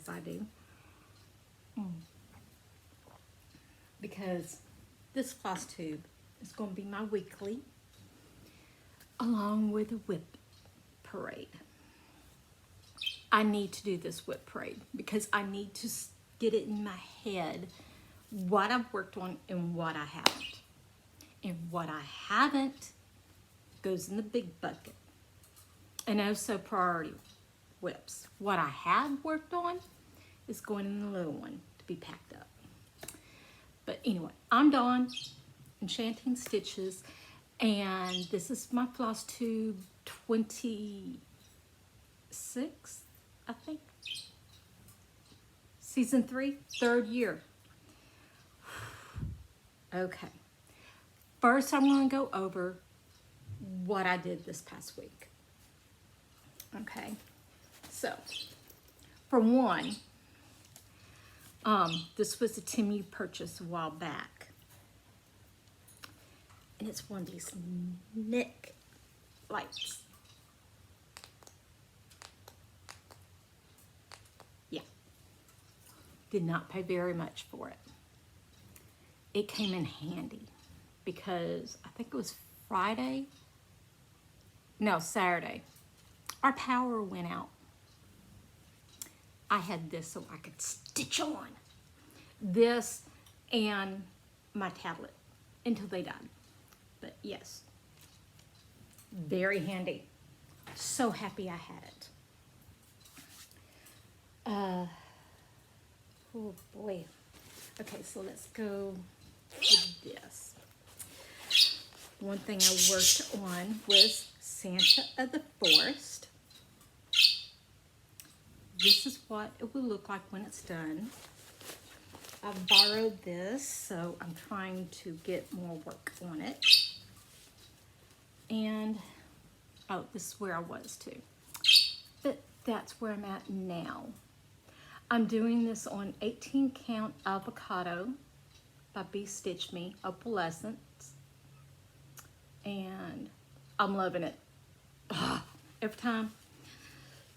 as I do. Because this floss tube is going to be my weekly, along with a WIP parade. I need to do this WIP parade because I need to get it in my head what I've worked on and what I haven't. And what I haven't goes in the big bucket. And also priority WIPs. What I have worked on is going in the little one to be packed up. But anyway, I'm Dawn, Enchanting Stitches, and this is my Flosstube 26, I think. Season 3, 3rd year. Okay. First, I'm going to go over what I did this past week. Okay. So, for one, this was a Timmy purchase a while back. And it's one of these neck lights. Yeah. Did not pay very much for it. It came in handy because I think it was Saturday. Our power went out. I had this so I could stitch on this and my tablet until they died. But yes, very handy. So happy I had it. Oh boy. Okay, so let's go with this. One thing I worked on was Santa of the Forest. This is what it will look like when it's done. I borrowed this, so I'm trying to get more work on it. And, oh, this is where I was too. But that's where I'm at now. I'm doing this on 18 count avocado by BeStitchMe, Opalescence. And I'm loving it. Every time.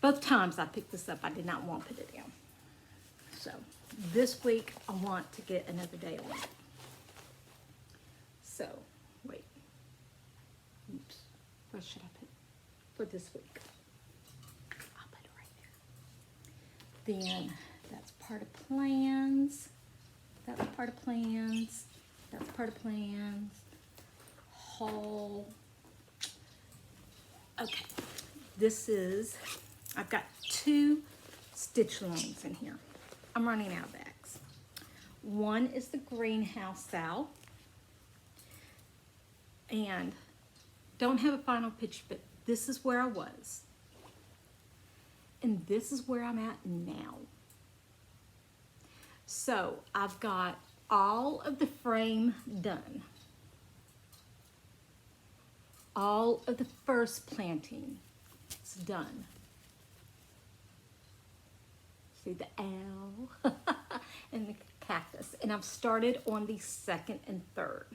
Both times I picked this up, I did not want to put it down. So this week I want to get another day on it. So, wait. Oops. What should I put for this week? I'll put it right there. Then that's part of plans. That's part of plans. That's part of plans. Haul. Okay. This is, I've got 2 stitch alongs in here. I'm running out of bags. One is the greenhouse owl. And don't have a final picture, but this is where I was. And this is where I'm at now. So I've got all of the frame done. All of the first planting is done. See the owl and the cactus. And I've started on the 2nd and 3rd.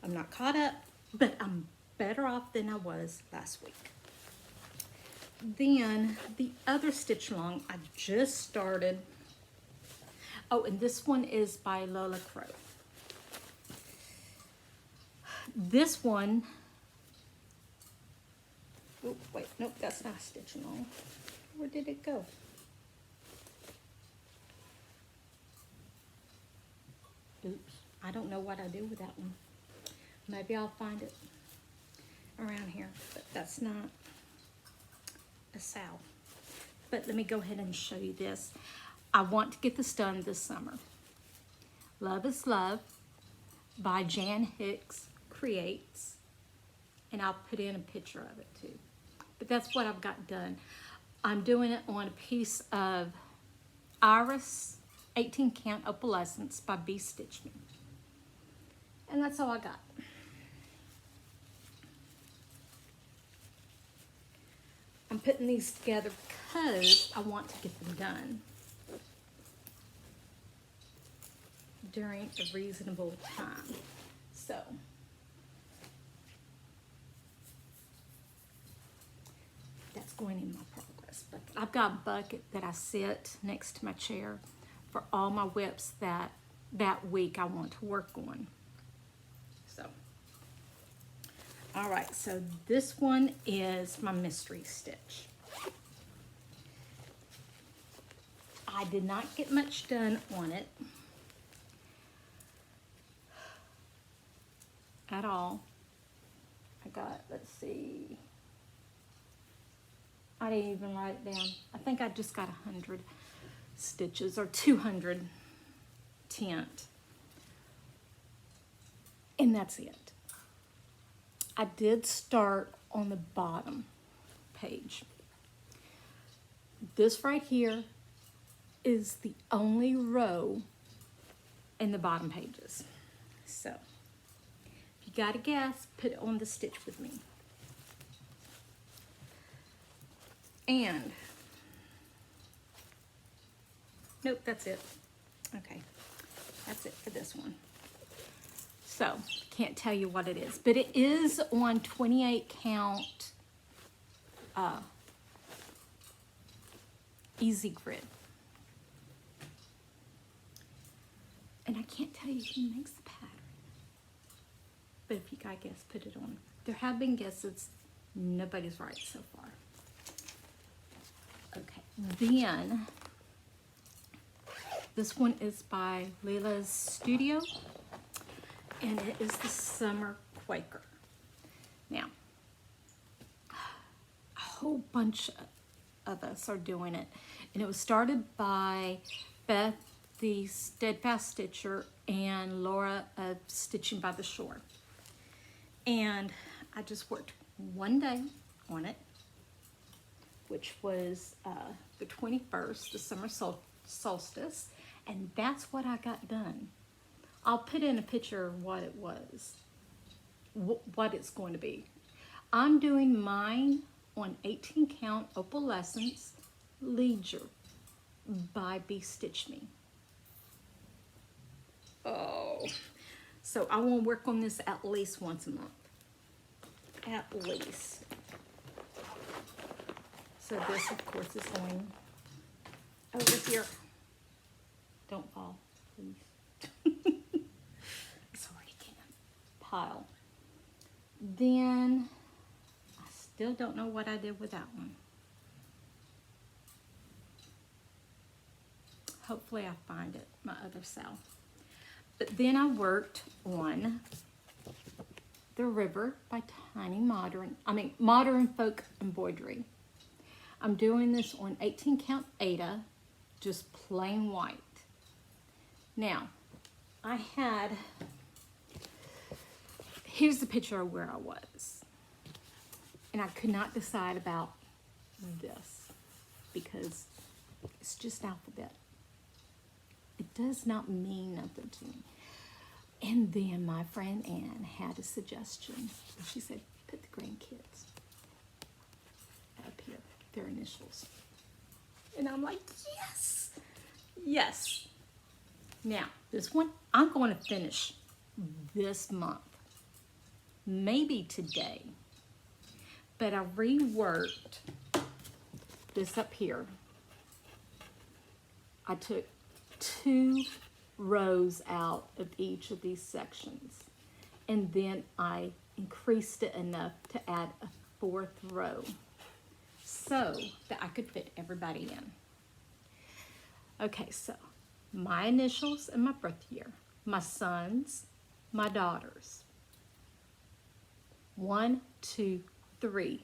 I'm not caught up, but I'm better off than I was last week. Then the other stitch along I just started. Oh, and this one is by Lola Crow. This one, oh, wait, nope, that's not a stitch along. Where did it go? Oops, I don't know what I do with that one. Maybe I'll find it around here, but that's not a sow. But let me go ahead and show you this. I want to get this done this summer. Love is Love by Jan Hicks Creates, and I'll put in a picture of it too. But that's what I've got done. I'm doing it on a piece of Iris 18 count Opalescence by BeStitchMe. And that's all I got. I'm putting these together because I want to get them done during a reasonable time. So that's going in my progress bucket. I've got a bucket that I sit next to my chair for all my WIPs that week I want to work on. So, all right, so this one is my mystery stitch. I did not get much done on it at all. I got, let's see, I didn't even write it down. I think I just got 100 stitches or 200 tent. And that's it. I did start on the bottom page. This right here is the only row in the bottom pages. So, if you got a guess, put it on the stitch with me. And, nope, that's it. Okay, that's it for this one. So, can't tell you what it is, but it is on 28 count easy grid. And I can't tell you who makes the pattern, but if you got a guess, put it on. There have been guesses, nobody's right so far. Okay, then this one is by Leila's Studio, and it is the Summer Quaker. Now, a whole bunch of us are doing it, and it was started by Beth, the Steadfast Stitcher, and Laura of Stitching by the Shore. And I just worked one day on it, which was the 21st, the summer solstice, and that's what I got done. I'll put in a picture of what it was, what it's going to be. I'm doing mine on 18 count opalescence Leisure by BeStitchMe. Oh, so I want to work on this at least once a month. At least. So this, of course, is going over here. Don't fall, please. It's already pile. Then I still don't know what I did with that one. Hopefully I find it, my other cell. But then I worked on The River by Modern Folk Embroidery. I'm doing this on 18 count Ada, just plain white. Now, here's the picture of where I was. And I could not decide about this because it's just alphabet. It does not mean nothing to me. And then my friend Ann had a suggestion. She said, put the grandkids up here, their initials. And I'm like, yes, yes. Now, this one, I'm going to finish this month. Maybe today. But I reworked this up here. I took 2 rows out of each of these sections, and then I increased it enough to add a 4th row so that I could fit everybody in. Okay, so my initials and my birth year, my sons, my daughters. 1, 2, 3,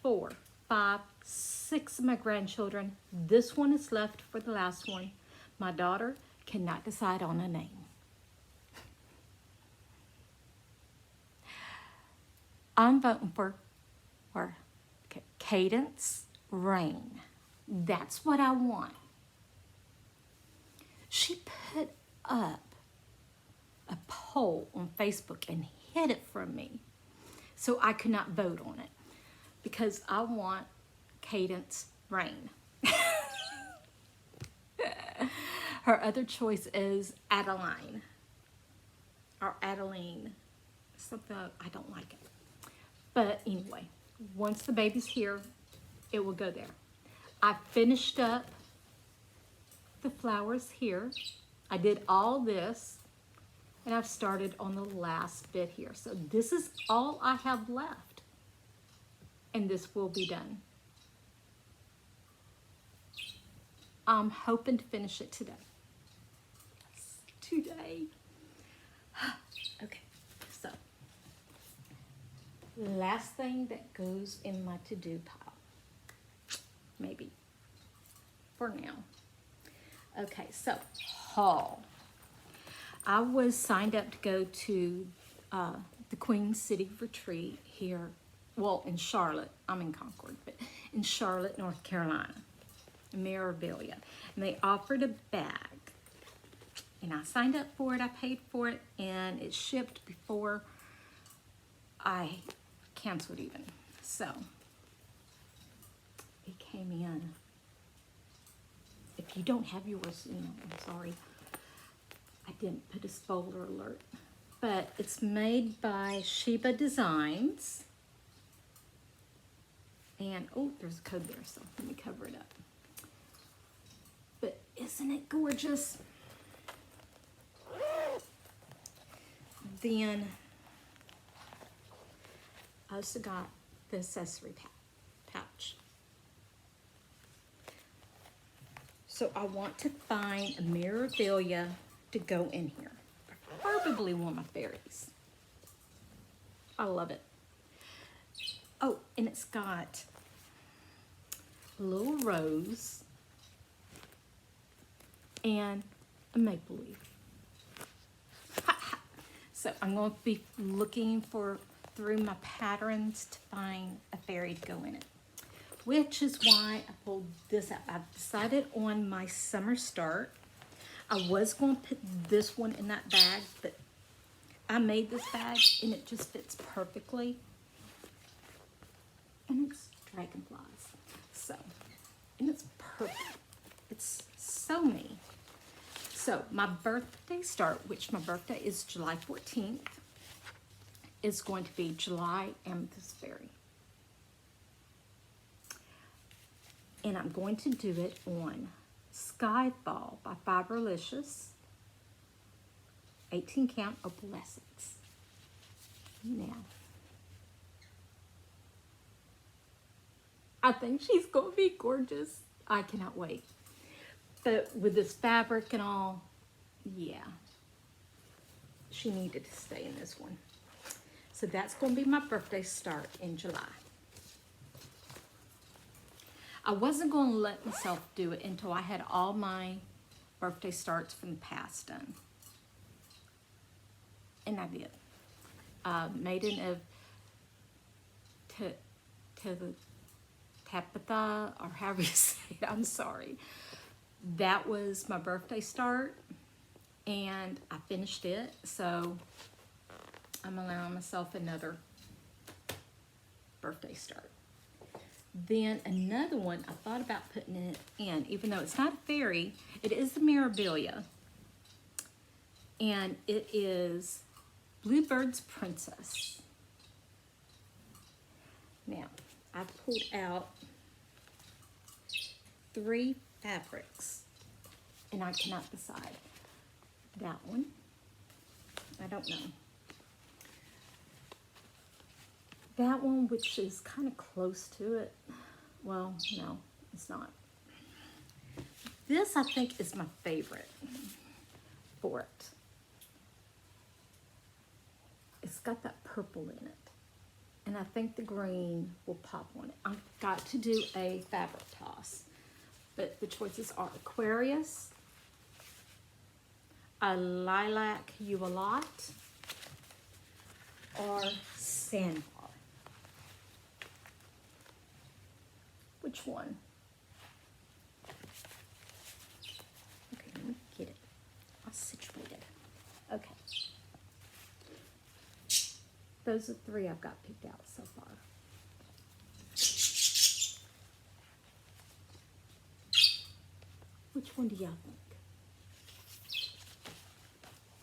4, 5, 6 of my grandchildren. This one is left for the last one. My daughter cannot decide on a name. I'm voting for Cadence Rain. That's what I want. She put up a poll on Facebook and hid it from me. So I could not vote on it because I want Cadence Rain. Her other choice is Adeline or Adeline. Something, I don't like it. But anyway, once the baby's here, it will go there. I finished up the flowers here. I did all this, and I've started on the last bit here. So this is all I have left, and this will be done. I'm hoping to finish it today. Yes, today. Okay, so last thing that goes in my to-do pile, maybe for now. Okay, so haul. I was signed up to go to the Queen City Retreat here, well, in Charlotte. I'm in Concord, but in Charlotte, North Carolina, memorabilia. And they offered a bag. And I signed up for it, I paid for it, and it shipped before I canceled even. So, it came in. If you don't have yours, you know, I'm sorry. I didn't put a spoiler alert. But it's made by Sheba Designs. And, oh, there's a code there, so let me cover it up. But isn't it gorgeous? Then I also got the accessory pouch. So I want to find a memorabilia to go in here. Probably one of my fairies. I love it. Oh, and it's got a little rose and a maple leaf. So I'm going to be looking through my patterns to find a fairy to go in it, which is why I pulled this out. I've decided on my summer start. I was going to put this one in that bag, but I made this bag and it just fits perfectly. And it's dragonflies. So, and it's perfect. It's so me. So my birthday start, which my birthday is July 14th, is going to be July Amethyst Fairy. And I'm going to do it on Skyfall by Fiberlicious, 18 count opalescence. Now, I think she's going to be gorgeous. I cannot wait. But with this fabric and all, yeah, she needed to stay in this one. So that's going to be my birthday start in July. I wasn't going to let myself do it until I had all my birthday starts from the past done. And I did. Maiden of Tubbataha, or however you say it, I'm sorry. That was my birthday start, and I finished it, so I'm allowing myself another birthday start. Then another one, I thought about putting it in, even though it's not a fairy, it is the memorabilia, and it is Bluebird's Princess. Now, I pulled out 3 fabrics, and I cannot decide. That one, I don't know. That one, which is kind of close to it. Well, no, it's not. This, I think, is my favorite for it. It's got that purple in it, and I think the green will pop on it. I've got to do a fabric toss. But the choices are Aquarius, a Lilac You A Lot, or Sandbar. Which one? Okay, let me get it. I'll situate it. Okay. Those are 3 I've got picked out so far. Which one do y'all think?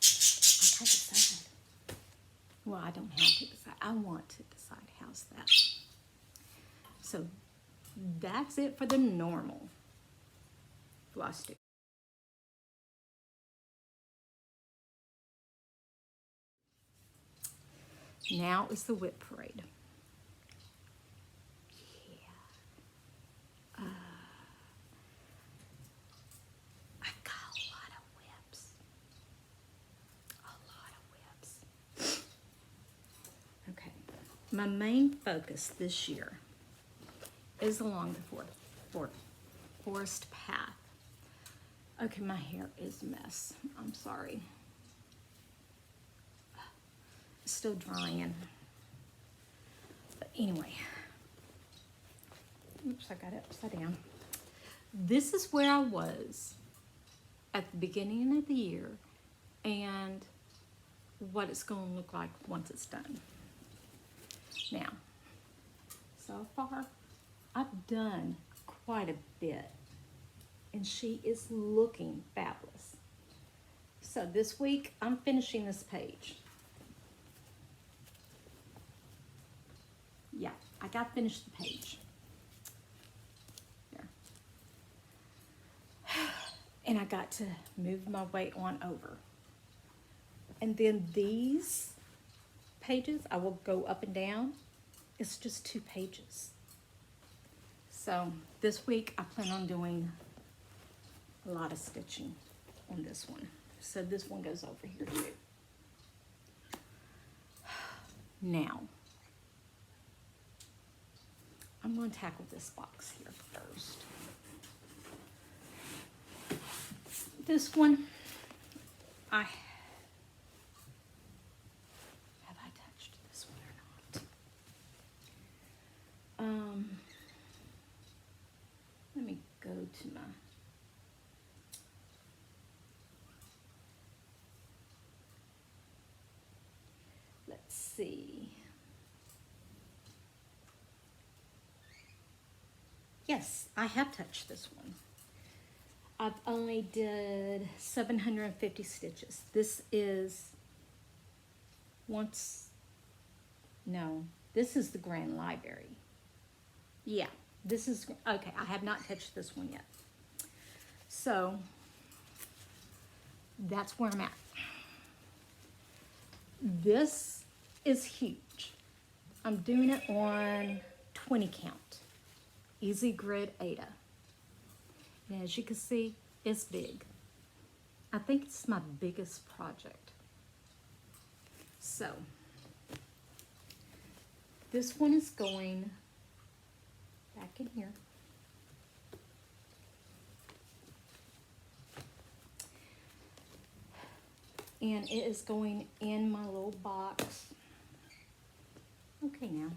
I can't decide. Well, I don't have to decide. I want to decide. How's that? So that's it for the normal Flosstube. Now is the WIP parade. Yeah. I got a lot of WIPs. A lot of WIPs. Okay. My main focus this year is along the forest path. Okay, my hair is a mess. I'm sorry. It's still drying. But anyway. Oops, I got it upside down. This is where I was at the beginning of the year and what it's going to look like once it's done. Now, so far, I've done quite a bit, and she is looking fabulous. So this week, I'm finishing this page. Yeah, I got to finish the page. There. And I got to move my way on over. And then these pages, I will go up and down. It's just 2 pages. So this week I plan on doing a lot of stitching on this one. So this one goes over here too. Now, I'm going to tackle this box here first. This one, have I touched this one or not? Let me go to my, let's see. Yes, I have touched this one. I've only did 750 stitches. This is this is the Grand Library. Yeah, this is, okay, I have not touched this one yet. So, that's where I'm at. This is huge. I'm doing it on 20 count. Easy Grid Ada. And as you can see, it's big. I think it's my biggest project. So, this one is going back in here. And it is going in my little box. Okay, now.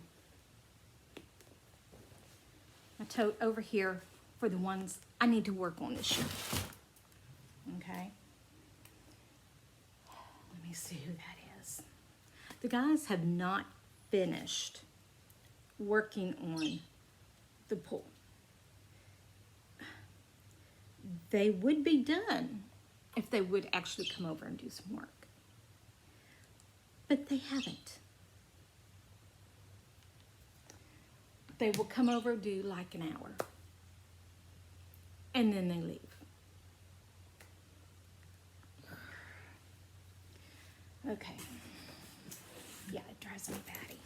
My tote over here for the ones I need to work on this year. Okay. Let me see who that is. The guys have not finished working on the pool. They would be done if they would actually come over and do some work. But they haven't. They will come over, do like an hour, and then they leave. Okay. Yeah, it drives me batty.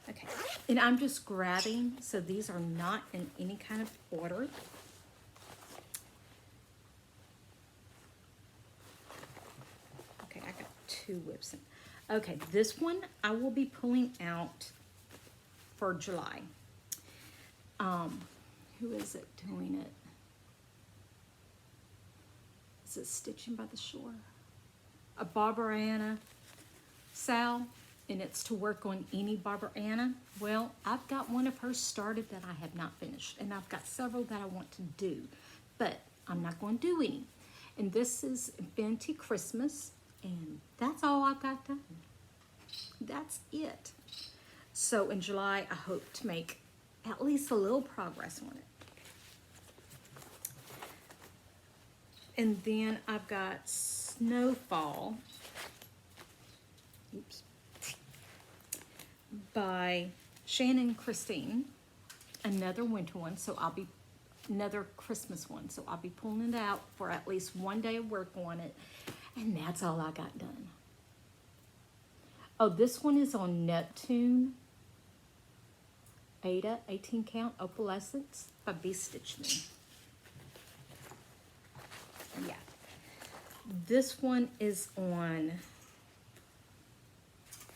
Okay, and I'm just grabbing, so these are not in any kind of order. Okay, I got 2 WIPs in. Okay, this one I will be pulling out for July. Who is it doing it? Is it Stitching by the Shore? A Barbara Anna Sal, and it's to work on any Barbara Anna. Well, I've got one of hers started that I have not finished, and I've got several that I want to do, but I'm not going to do any. And this is Infinity Christmas, and that's all I've got done. That's it. So in July, I hope to make at least a little progress on it. And then I've got Snowfall, oops, by Shannon Christine. another winter one, so I'll be, another Christmas one, so I'll be pulling it out for at least one day of work on it, and that's all I got done. Oh, this one is on Neptune Ada 18 count opalescence by BeStitchMe. Yeah, this one is on,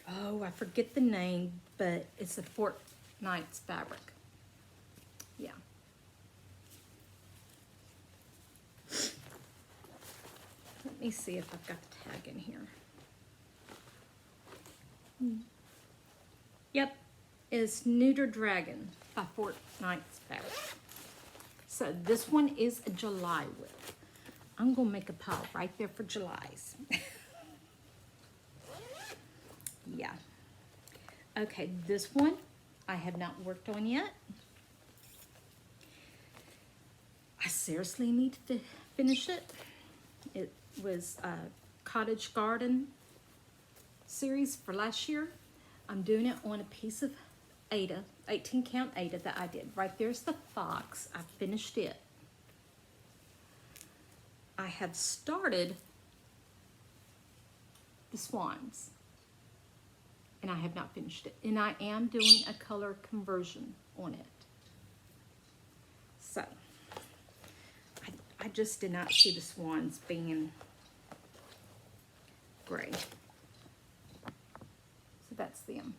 oh, I forget the name, but it's a Fortnight's fabric. Yeah. Let me see if I've got the tag in here. Yep, it's Neuter Dragon by Fortnight's fabric. So this one is a July WIP. I'm gonna make a pile right there for July's. Yeah. Okay, this one I have not worked on yet. I seriously need to finish it. It was a Cottage Garden series for last year. I'm doing it on a piece of Ada, 18 count Ada that I did. Right there's the fox. I finished it. I have started the swans, and I have not finished it. And I am doing a color conversion on it. So, I just did not see the swans being gray. So that's them.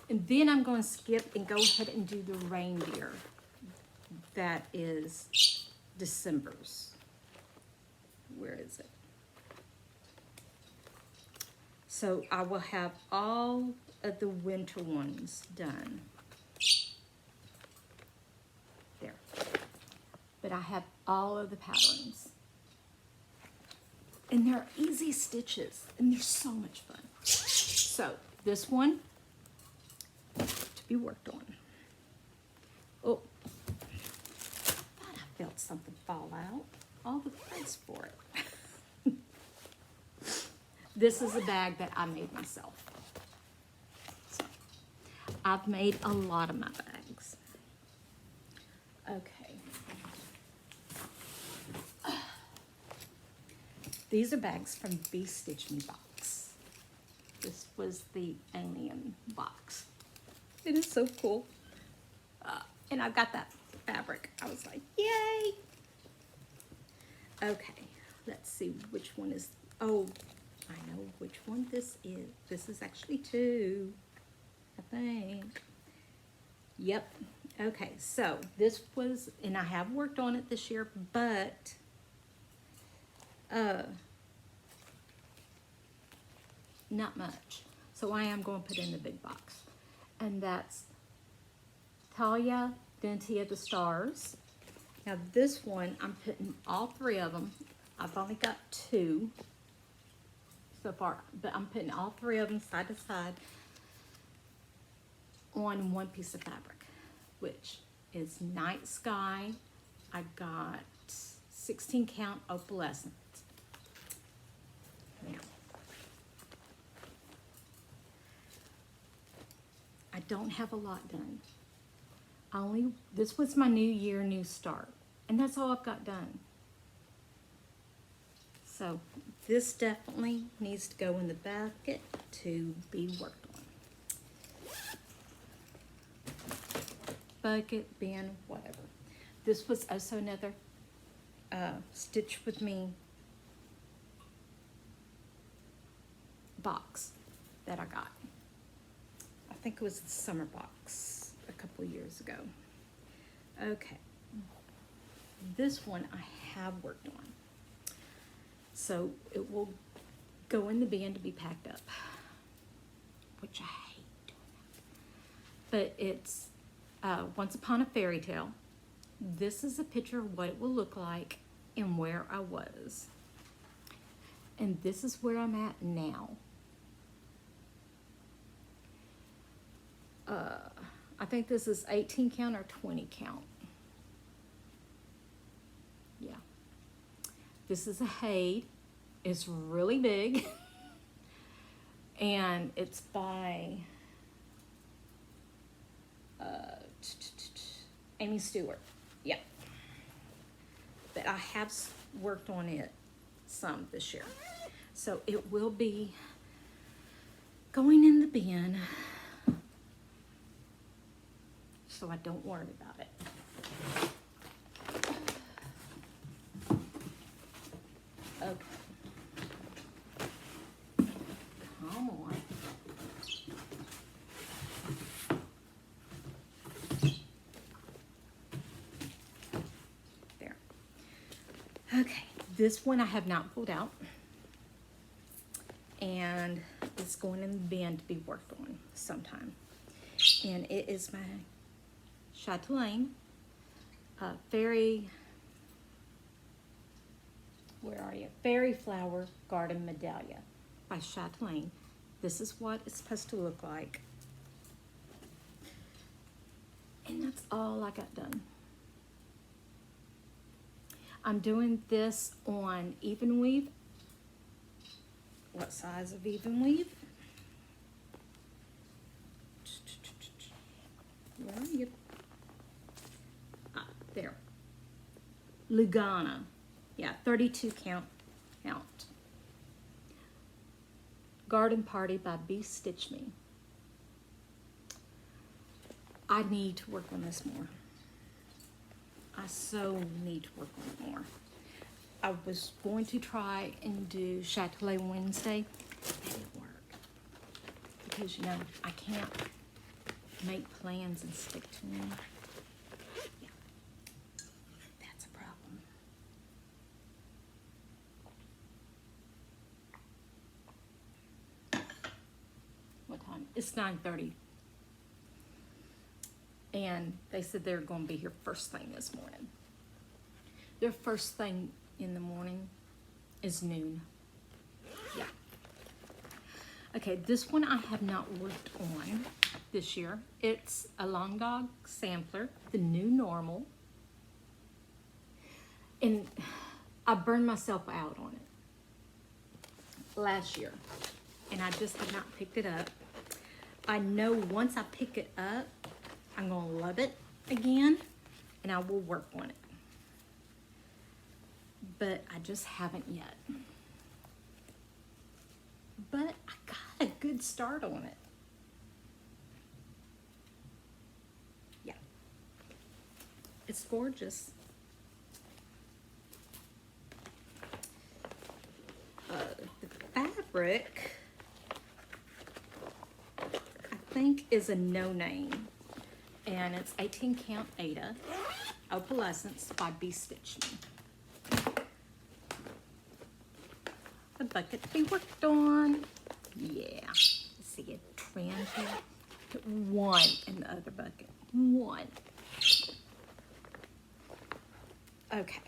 And then I'm going to skip and go ahead and do the reindeer. That is December's. Where is it? So I will have all of the winter ones done. There. But I have all of the patterns. And they're easy stitches. And they're so much fun. So this one to be worked on. Oh. Thought I felt something fall out. All the threads for it. This is a bag that I made myself. So, I've made a lot of my bags. Okay. These are bags from BeStitchMe box. This was the alien box. It is so cool. And I've got that fabric. I was like, yay! Okay, let's see which one is, oh, I know which one this is. This is actually two, I think. Yep. Okay, so this was, and I have worked on it this year, but not much. So I am going to put in the big box. And that's Talia Dentia the Stars. Now this one, I'm putting all three of them. I've only got two so far, but I'm putting all three of them side to side on one piece of fabric, which is Night Sky. I got 16 count opalescent. Now, I don't have a lot done. This was my new year, new start. And that's all I've got done. So this definitely needs to go in the bucket to be worked on. Bucket, bin, whatever. This was also another Stitch With Me box that I got. I think it was the summer box a couple of years ago. Okay. This one I have worked on. So it will go in the bin to be packed up, which I hate doing that. But it's Once Upon a Fairy Tale. This is a picture of what it will look like and where I was. And this is where I'm at now. I think this is 18 count or 20 count. Yeah. This is a HAED. It's really big. And it's by Amy Stewart. Yep. But I have worked on it some this year. So it will be going in the bin. So I don't worry about it. Okay. Come on. There. Okay, this one I have not pulled out. And it's going in the bin to be worked on sometime. And it is my Chatelaine Fairy, where are you? Fairy Flower Garden Medallia by Chatelaine. This is what it's supposed to look like. And that's all I got done. I'm doing this on even weave. What size of even weave? Where are you? Ah, there. Lugana. Yeah, 32 count. Garden Party by BeStitchMe. I need to work on this more. I so need to work on it more. I was going to try and do Chatelaine Wednesday. It didn't work. Because, you know, I can't make plans and stick to them. Yeah. That's a problem. What time? It's 9:30. And they said they were going to be here first thing this morning. Their first thing in the morning is noon. Yeah. Okay, this one I have not worked on this year. It's a Long Dog Sampler, the new normal. And I burned myself out on it last year. And I just have not picked it up. I know once I pick it up, I'm gonna love it again, and I will work on it. But I just haven't yet. But I got a good start on it. Yeah. It's gorgeous. The fabric, I think, is a no name. And it's 18 count Ada, Opalescence by BeStitchMe. The bucket to be worked on. Yeah. Let's see a trend here. Put one in the other bucket. One. Okay.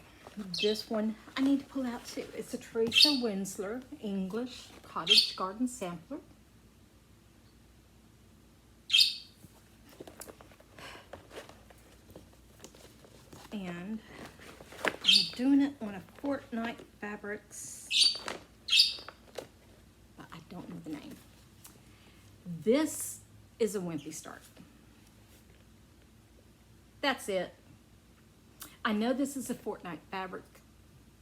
This one I need to pull out too. It's a Teresa Winsler English Cottage Garden Sampler. And I'm doing it on a Fortnite Fabrics, but I don't know the name. This is a wimpy start. That's it. I know this is a Fortnite Fabric,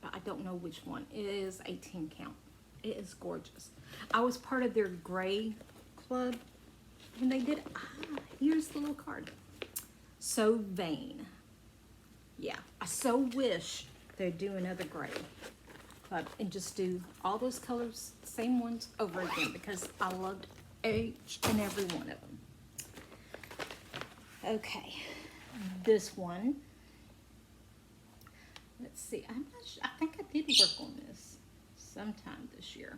but I don't know which one. It is 18 count. It is gorgeous. I was part of their gray club when they did. Here's the little card. So Vain. Yeah, I so wish they'd do another gray club and just do all those colors, same ones over again, because I loved each and every one of them. Okay, this one. Let's see, I'm not sure. I think I did work on this sometime this year.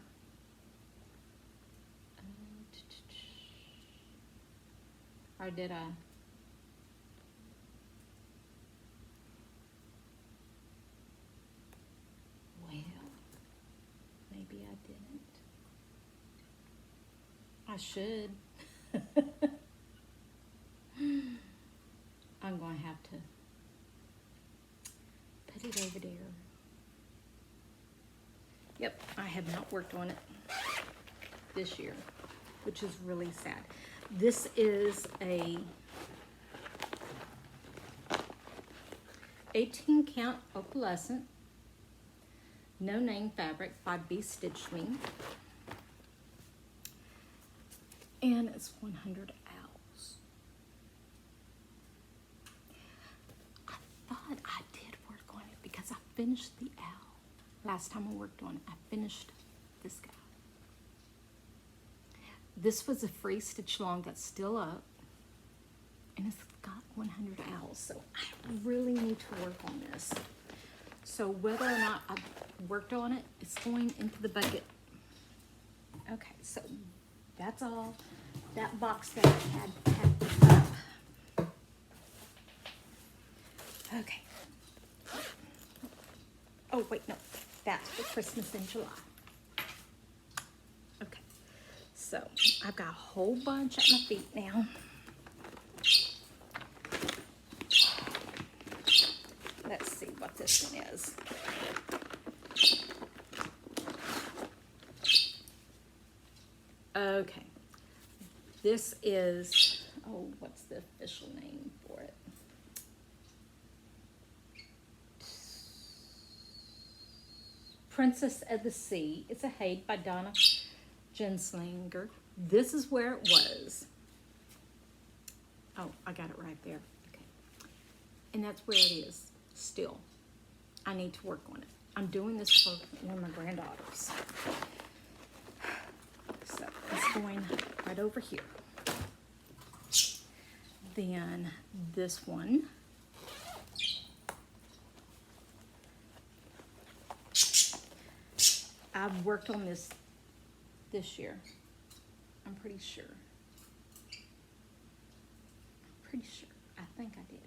Or did I? Maybe I didn't. I should. I'm going to have to put it over there. Yep, I have not worked on it this year, which is really sad. This is a 18 count opalescent, no name fabric by BeStitchMe. And it's 100 owls. I thought I did work on it because I finished the owl. Last time I worked on it, I finished this guy. This was a free stitch along that's still up. And it's got 100 owls, so I really need to work on this. So whether or not I've worked on it, it's going into the bucket. Okay, so that's all. That box that I had packed up. Okay. Oh, wait, no. That's for Christmas in July. Okay. So I've got a whole bunch at my feet now. Let's see what this one is. Okay. This is, oh, what's the official name for it? Princess of the Sea. It's a HAED by Donna Genslinger. This is where it was. Oh, I got it right there. Okay. And that's where it is still. I need to work on it. I'm doing this for one of my granddaughters. So it's going right over here. Then this one. I've worked on this year. I'm pretty sure. I think I did.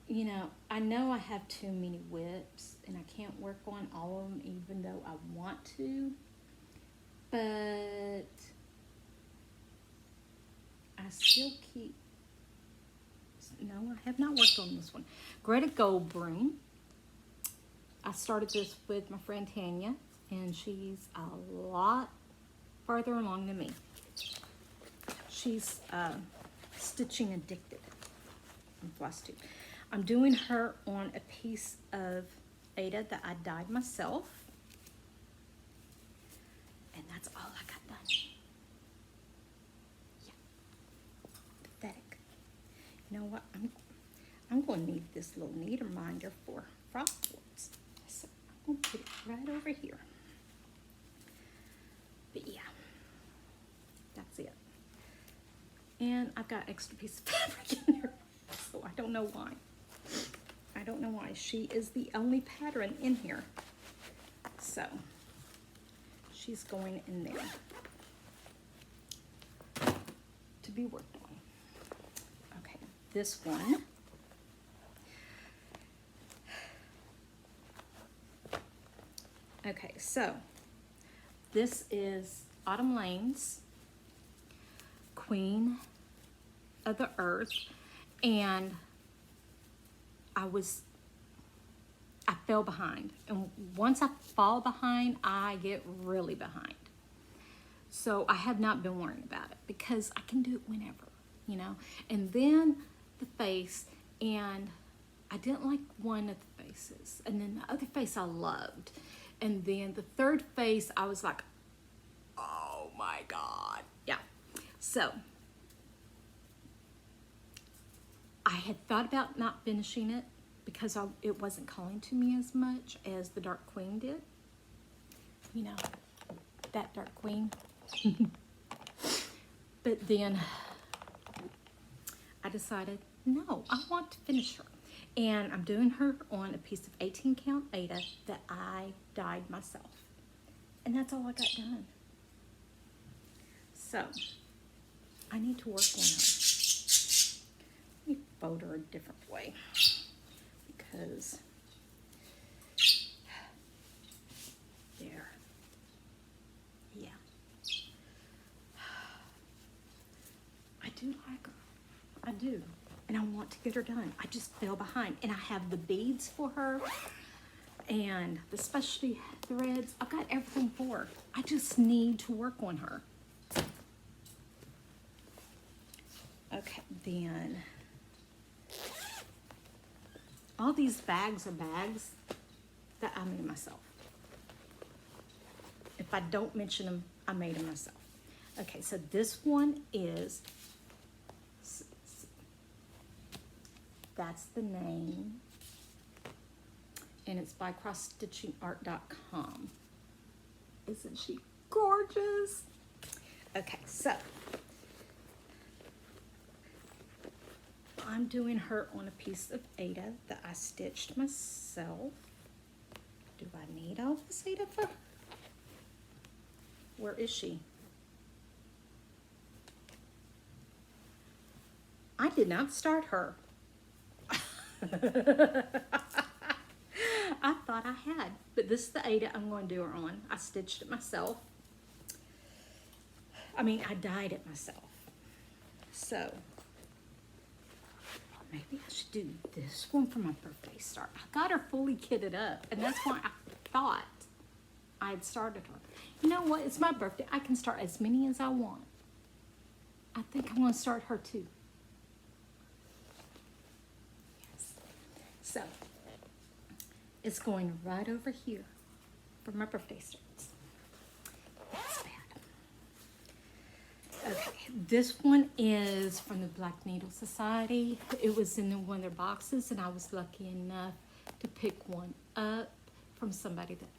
You know I have too many WIPs and I can't work on all of them even though I want to, but I still keep, no, I have not worked on this one. Greta Goldbroom. I started this with my friend Tanya and she's a lot farther along than me. She's stitching addicted on Flosstube. I'm doing her on a piece of Ada that I dyed myself. And that's all I got done. Yeah. Pathetic. You know what? I'm going to need this little need reminder for frost boards. So I'm going to put it right over here. But yeah. That's it. And I've got an extra piece of fabric in there. So I don't know why. I don't know why. She is the only pattern in here. So she's going in there to be worked on. Okay, this one. Okay, so this is Autumn Lane's Queen of the Earth, and I fell behind, and once I fall behind, I get really behind. So I have not been worrying about it because I can do it whenever, you know. And then the face, and I didn't like one of the faces, and then the other face I loved, and then the third face I was like, oh my God, yeah. So I had thought about not finishing it because it wasn't calling to me as much as the Dark Queen did. You know, that Dark Queen. But then I decided, no, I want to finish her. And I'm doing her on a piece of 18 count Ada that I dyed myself. And that's all I got done. So I need to work on her. Let me fold her a different way because there, yeah, I do like her, I do, and I want to get her done. I just fell behind, and I have the beads for her, and especially threads. I've got everything for her. I just need to work on her. Okay, then all these bags are bags that I made myself. If I don't mention them, I made them myself. Okay, so this one is, that's the name, and it's by crossstitchingart.com. Isn't she gorgeous? Okay, so I'm doing her on a piece of Aida that I stitched myself. Do I need all this Aida for? Where is she? I did not start her. I thought I had, but this is the Aida I'm going to do her on. I stitched it myself. I mean, I dyed it myself. So maybe I should do this one for my birthday start. I got her fully kitted up, and that's why I thought I had started her. You know what? It's my birthday. I can start as many as I want. I think I'm going to start her too. Yes. So it's going right over here for my birthday starts. That's bad. Okay, this one is from the Black Needle Society. It was in one of their boxes, and I was lucky enough to pick one up from somebody that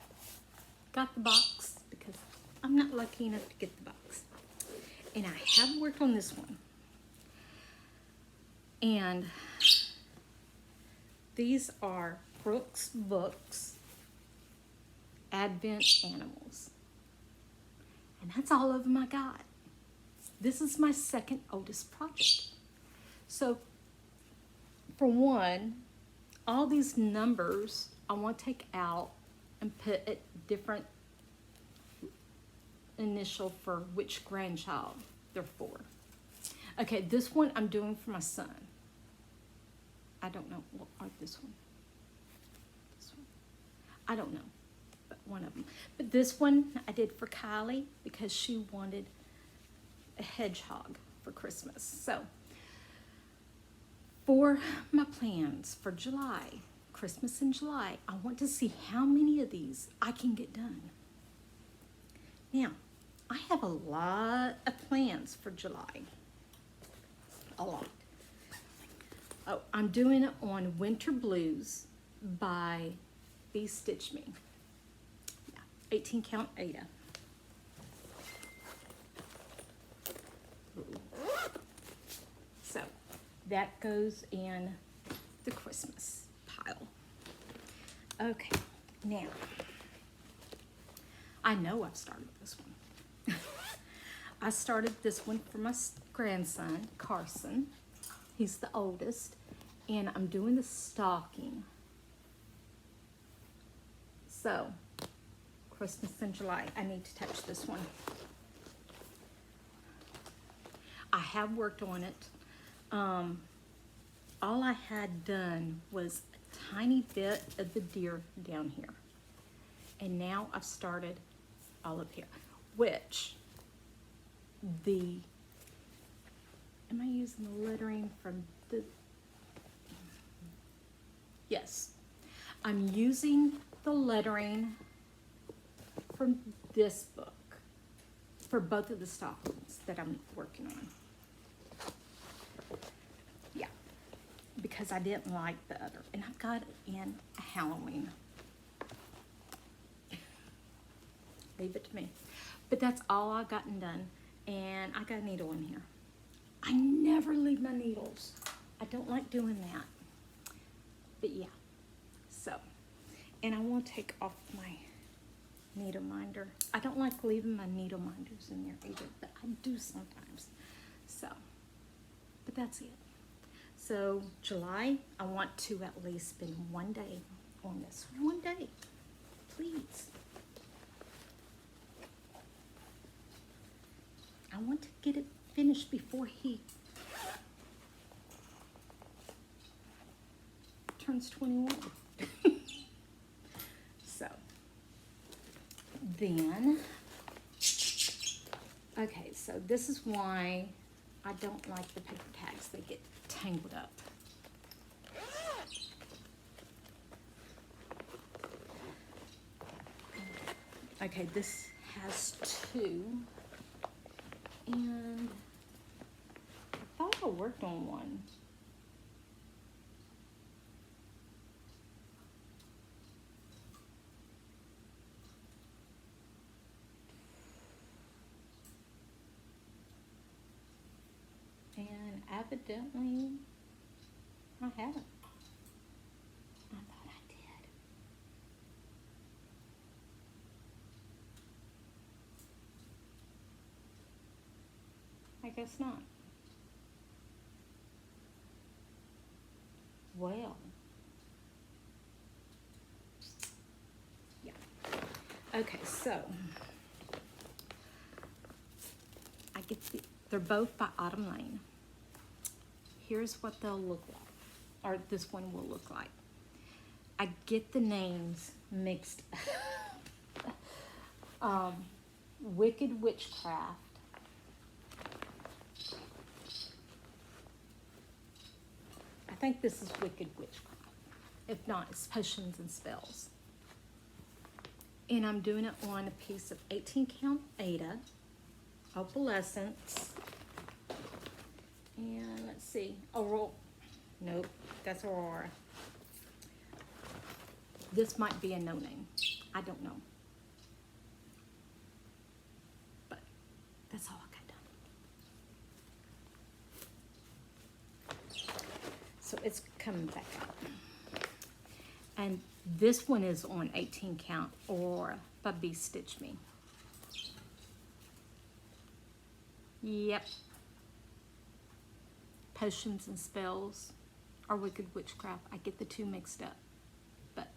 got the box, because I'm not lucky enough to get the box. And I have worked on this one. And these are Brooke's books, Advent Animals. And that's all of them I got. This is my second oldest project. So, for one, all these numbers I want to take out and put a different initial for which grandchild they're for. Okay, this one I'm doing for my son. I don't know what art this one. This one. I don't know, but one of them. But this one I did for Kylie because she wanted a hedgehog for Christmas. So for my plans for July, Christmas in July, I want to see how many of these I can get done. Now, I have a lot of plans for July. A lot. Oh, I'm doing it on Winter Blues by BeStitchMe. Yeah, 18 count Aida. So that goes in the Christmas pile. Okay, now I know I've started this one. I started this one for my grandson, Carson. He's the oldest, and I'm doing the stocking. So, Christmas in July, I need to touch this one. I have worked on it. All I had done was a tiny bit of the deer down here. And now I've started all up here, which am I using the lettering from the, yes, I'm using the lettering from this book for both of the stockings that I'm working on. Yeah, because I didn't like the other, and I've got it in Halloween. Leave it to me. But that's all I've gotten done, and I got a needle in here. I never leave my needles. I don't like doing that. But yeah, so, and I want to take off my needle minder. I don't like leaving my needle minders in there either, but I do sometimes. So, but that's it. So July, I want to at least spend one day on this. One day, please. I want to get it finished before he turns 21. So, then, okay, so this is why I don't like the paper tags. They get tangled up. Okay, this has 2, and I thought I worked on one. And evidently, I haven't. I thought I did. I guess not. Well. Yeah. Okay, so I get they're both by Autumn Lane. Here's what they'll look like, or this one will look like. I get the names mixed. Wicked Witchcraft. I think this is Wicked Witchcraft. If not, it's Potions and Spells. And I'm doing it on a piece of 18 count Ada, Opalescence. And let's see, Aurora. Nope, that's Aurora. This might be a no name. I don't know. But that's all I got done. So it's coming back out. And this one is on 18 count or by BeStitchMe. Yep. Potions and Spells or Wicked Witchcraft. I get the 2 mixed up, but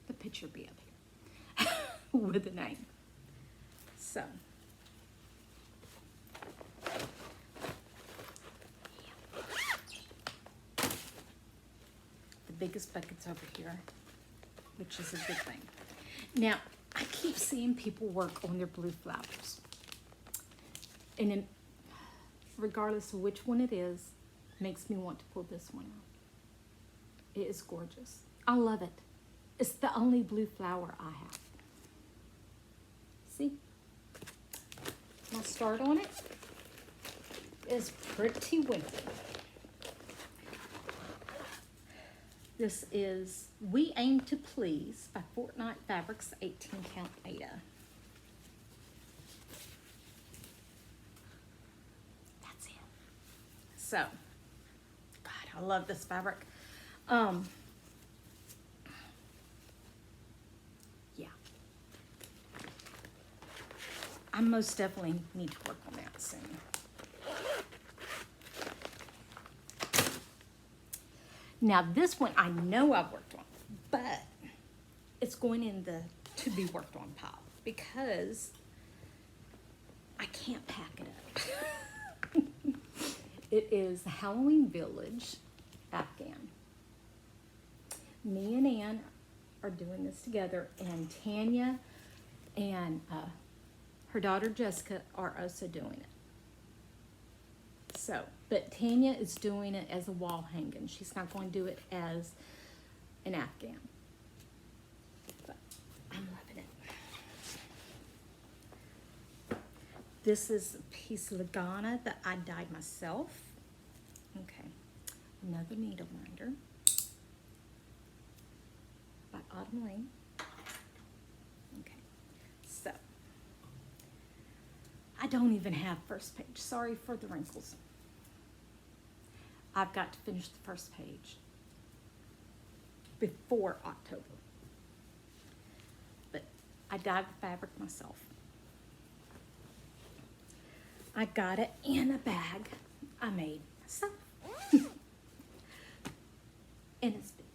the picture be up here with the name. So, yeah. The biggest bucket's over here, which is a good thing. Now, I keep seeing people work on their blue flowers. And then, regardless of which one it is, makes me want to pull this one out. It is gorgeous. I love it. It's the only blue flower I have. See? My start on it is pretty wimpy. This is We Aim to Please by Fortnite Fabrics 18 count Ada. That's it. So, God, I love this fabric. Yeah. I most definitely need to work on that soon. Now this one I know I've worked on, but it's going in the to be worked on pile because I can't pack it up. It is Halloween Village Afghan. Me and Ann are doing this together, and Tanya and her daughter Jessica are also doing it. So, but Tanya is doing it as a wall hanging. She's not going to do it as an Afghan. But I'm loving it. This is a piece of Lagana that I dyed myself. Okay, another needle binder by Autumn Lane. Okay, so I don't even have first page. Sorry for the wrinkles. I've got to finish the first page before October. But I dyed the fabric myself. I got it in a bag I made myself. And it's big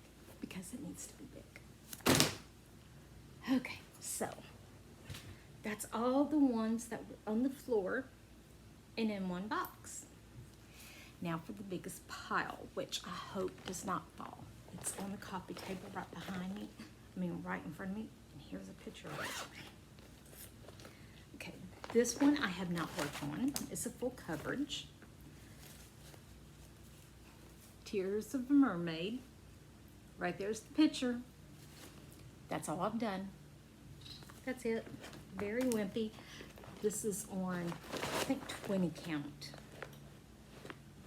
because it needs to be big. Okay, so that's all the ones that were on the floor and in one box. Now for the biggest pile, which I hope does not fall. It's on the coffee table right behind me. I mean, right in front of me. And here's a picture of it. This one I have not worked on. It's a full coverage. Tears of a Mermaid. Right there's the picture. That's all I've done. That's it. Very wimpy. This is on, I think, 20 count.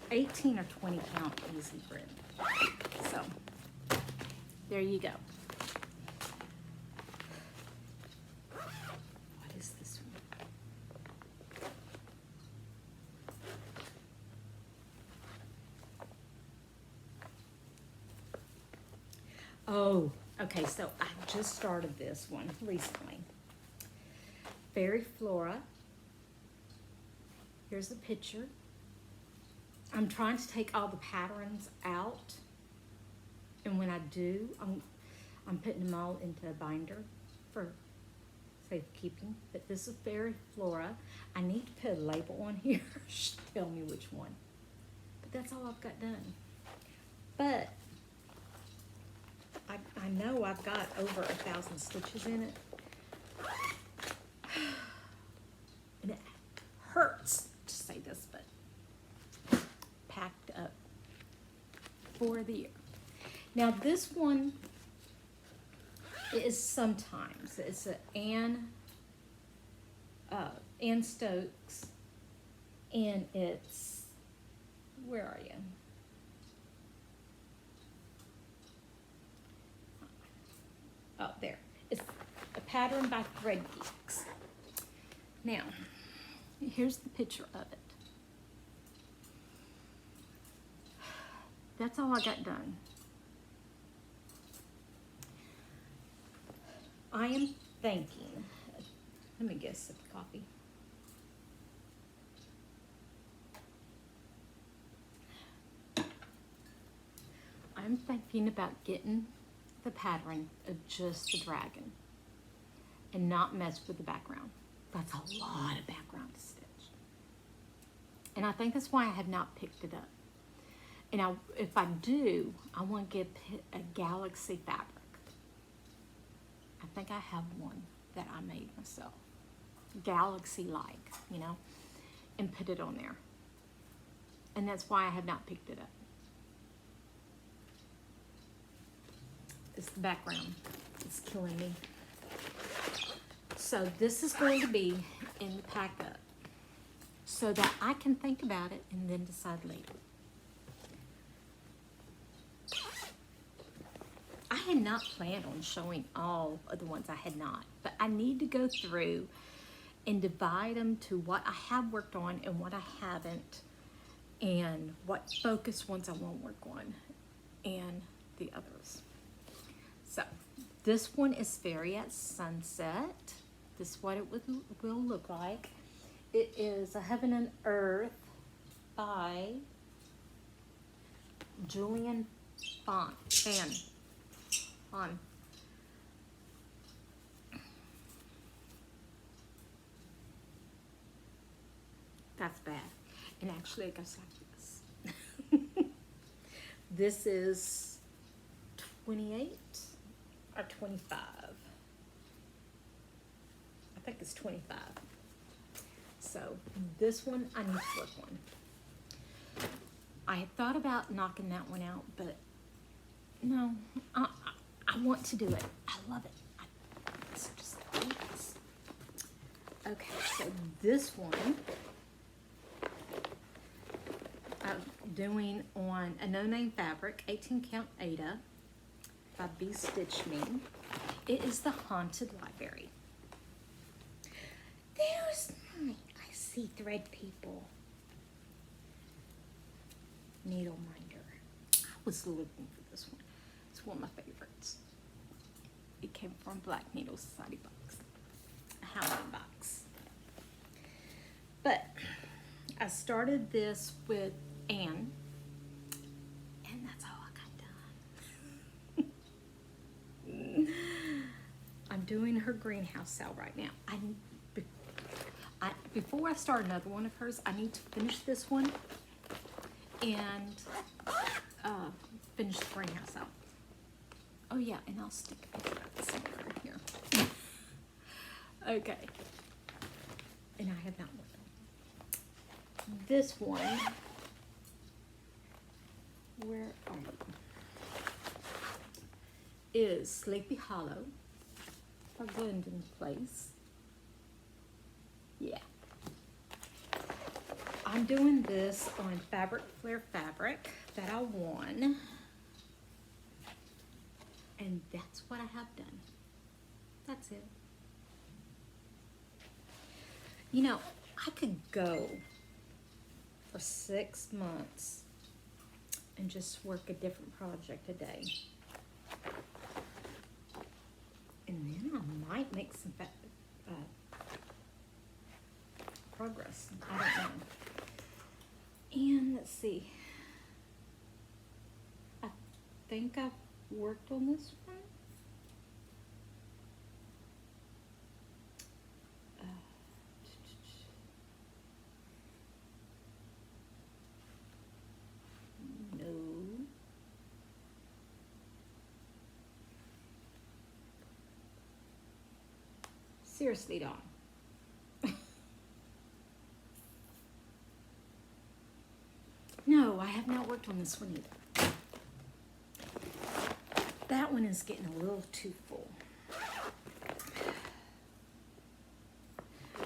18 or 20 count easy grid. So, there you go. What is this one? Oh, okay, so I just started this one recently. Fairy Flora. Here's the picture. I'm trying to take all the patterns out, and when I do, I'm putting them all into a binder for safekeeping. But this is Fairy Flora. I need to put a label on here. Tell me which one. But that's all I've got done. But I know I've got over 1,000 stitches in it. And it hurts to say this, but packed up for the year. Now this one is sometimes. It's an Ann Stokes, and it's, where are you? Oh, there. It's a pattern by Thread Geeks. Now, here's the picture of it. That's all I got done. I am thinking, let me guess at the copy. I'm thinking about getting the pattern of just the dragon and not mess with the background. That's a lot of background to stitch. And I think that's why I have not picked it up. And if I do, I want to get a galaxy fabric. I think I have one that I made myself. Galaxy-like, you know, and put it on there. And that's why I have not picked it up. It's the background. It's killing me. So this is going to be in the pack up so that I can think about it and then decide later. I had not planned on showing all of the ones I had not, but I need to go through and divide them to what I have worked on and what I haven't, and what focus ones I won't work on, and the others. So this one is Fairy at Sunset. This is what it will look like. It is A Heaven and Earth by Julian Fan. That's bad. And actually it goes like this. This is 28 or 25. I think it's 25. So this one I need to work on. I had thought about knocking that one out, but no, I want to do it. I love it. So just like this. Okay, so this one I'm doing on a no-name fabric, 18 count Ada by BeStitchMe. It is the Haunted Library. There's my, I see thread people. Needle minder. I was looking for this one. It's one of my favorites. It came from Black Needle Society box, a Halloween box. But I started this with Anne, and that's all I got done. I'm doing her greenhouse sale right now. Before I start another one of hers, I need to finish this one and finish the greenhouse out. Oh yeah, and I'll stick a picture of it somewhere here. Okay. and I have not worked on. This one, where are you? Is Sleepy Hollow or Glendon's Place. Yeah. I'm doing this on Fabric Flare fabric that I won. And that's what I have done. That's it. You know, I could go for 6 months and just work a different project a day. And then I might make some progress. I don't know. And let's see. I think I've worked on this one. No. Seriously, Dawn. No, I have not worked on this one either. That one is getting a little too full.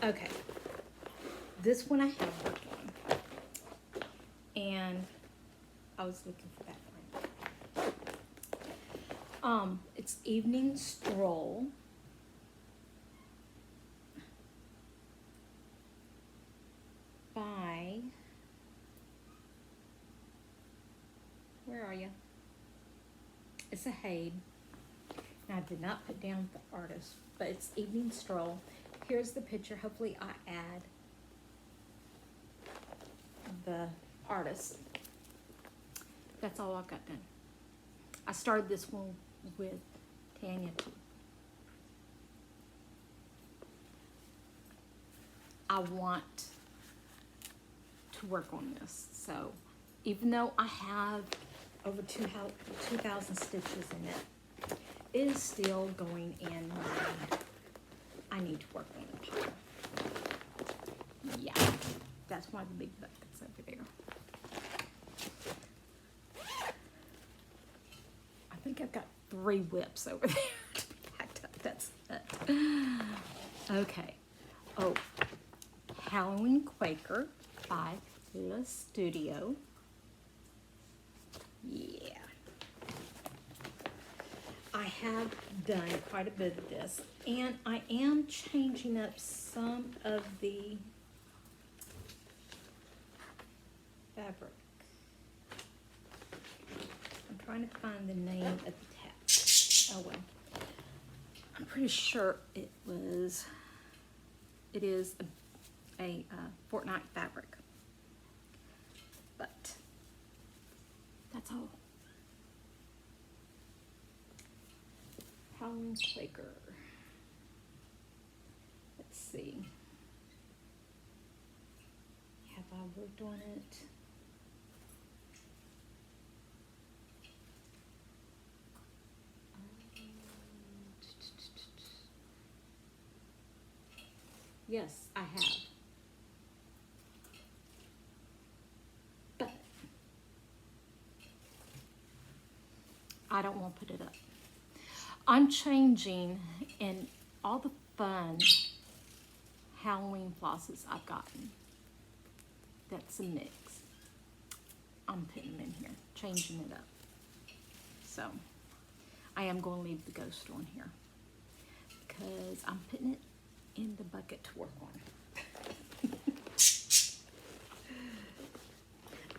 Okay. This one I have worked on. And I was looking for that one. It's Evening Stroll. By, where are you? It's a HAED. Now I did not put down the artist, but it's Evening Stroll. Here's the picture. Hopefully I add the artist. That's all I've got done. I started this one with Tanya too. I want to work on this. So even though I have over 2,000 stitches in it, it is still going in my, I need to work on the pile. Yeah, that's why the big bucket's over there. I think I've got 3 whips over there to be packed up. That's it. Okay. Oh, Halloween Quaker by the Studio. Yeah. I have done quite a bit of this, and I am changing up some of the fabric. I'm trying to find the name of the tag. Oh well. I'm pretty sure it is a Fortnite fabric. But that's all. Halloween Quaker. Let's see. Have I worked on it? Yes, I have. But I don't want to put it up. I'm changing in all the fun Halloween flosses I've gotten. That's a mix. I'm putting them in here, changing it up. So I am going to leave the ghost on here because I'm putting it in the bucket to work on.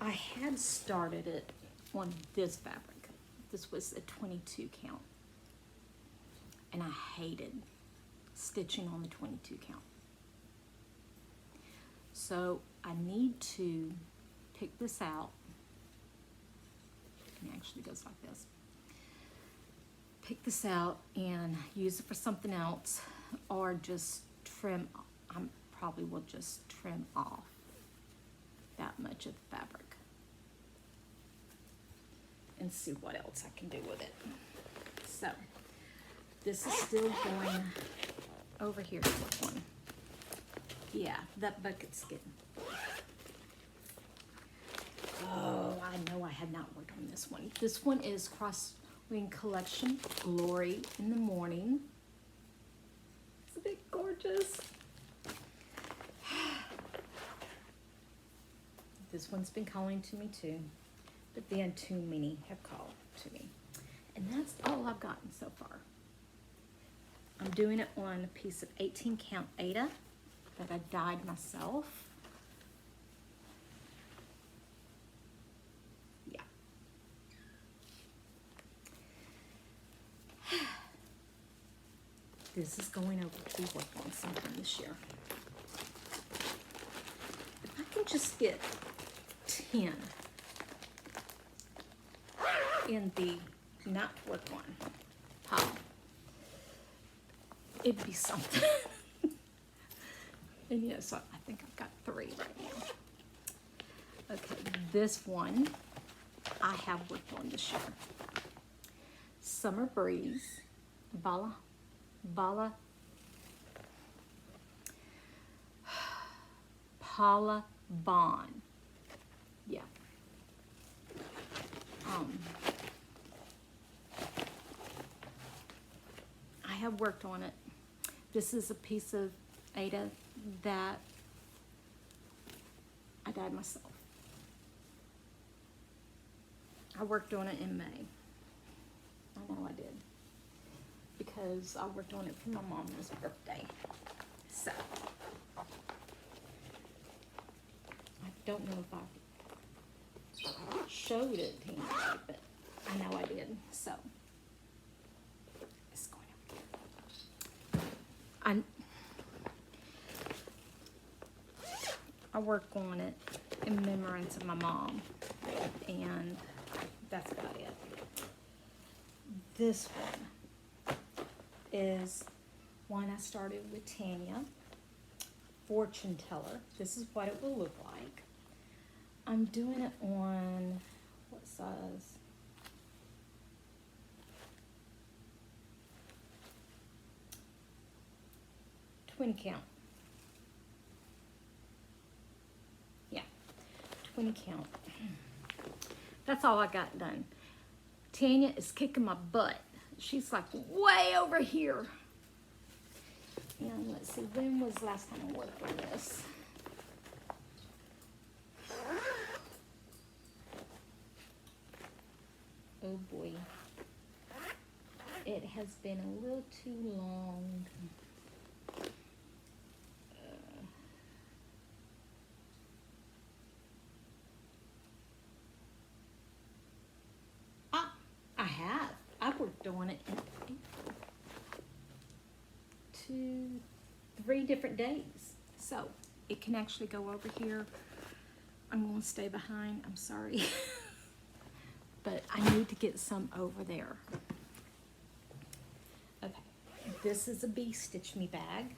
I had started it on this fabric. This was a 22 count. And I hated stitching on the 22 count. So I need to pick this out. It actually goes like this. Pick this out and use it for something else, or just trim. I probably will just trim off that much of the fabric and see what else I can do with it. So this is still going over here to work on. Yeah, that bucket's getting. Oh, I know I had not worked on this one. This one is Crosswing Collection Glory in the Morning. Isn't it gorgeous? This one's been calling to me too, but then too many have called to me. And that's all I've gotten so far. I'm doing it on a piece of 18 count Ada that I dyed myself. Yeah. This is going over to work on something this year. If I can just get 10 in the not to work on pile, it'd be something. And yeah, so I think I've got 3 right now. Okay, this one I have worked on this year. Summer Breeze, Bala, Paula Bond. Yeah. I have worked on it. This is a piece of Ada that I dyed myself. I worked on it in May. I know I did. Because I worked on it for my mom's birthday. So, I don't know if I showed it to anybody, but I know I did. So, it's going over. I work on it in remembrance of my mom, and that's about it. This one is one I started with Tanya, Fortune Teller. This is what it will look like. I'm doing it on, what size? $20 count. Yeah, $20 count. That's all I got done. Tanya is kicking my butt. She's like way over here. And let's see, when was the last time I worked on this? Oh boy. It has been a little too long. I've worked on it in April. 3 different days. So it can actually go over here. I'm going to stay behind. I'm sorry. But I need to get some over there. Okay. This is a BeStitchMe bag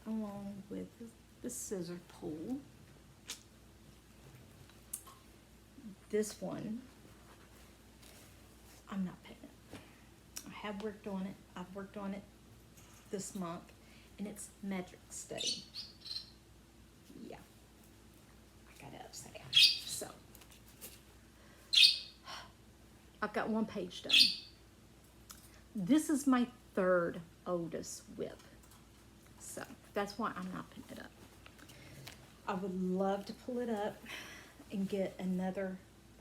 along with the scissor pull. This one, I'm not pinning it. I have worked on it. I've worked on it this month, and it's metric study. Yeah, I got it upside down. So I've got 1 page done. This is my 3rd oldest WIP, so that's why I'm not pinning it up. I would love to pull it up and get another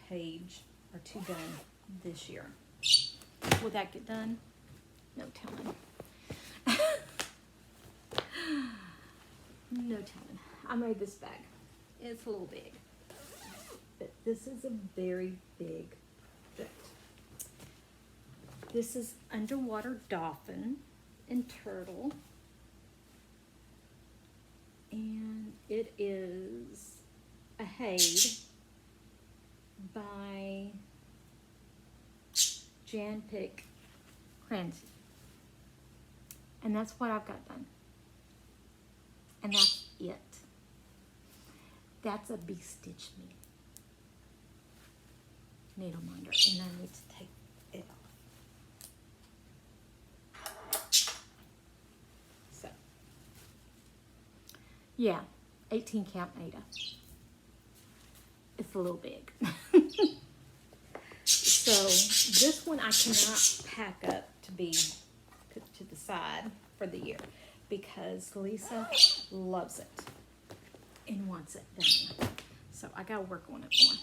page or 2 done this year. Will that get done? No telling. No telling. I made this bag. It's a little big. But this is a very big bit. This is underwater dolphin and turtle. And it is a HAED by Jan Pick Clancy. And that's what I've got done. And that's it. That's a BeStitchMe needle minder, and I need to take it off. So Yeah, 18 count Ada. It's a little big. So this one I cannot pack up to be put to the side for the year because Lisa loves it and wants it done. So I gotta work on it more.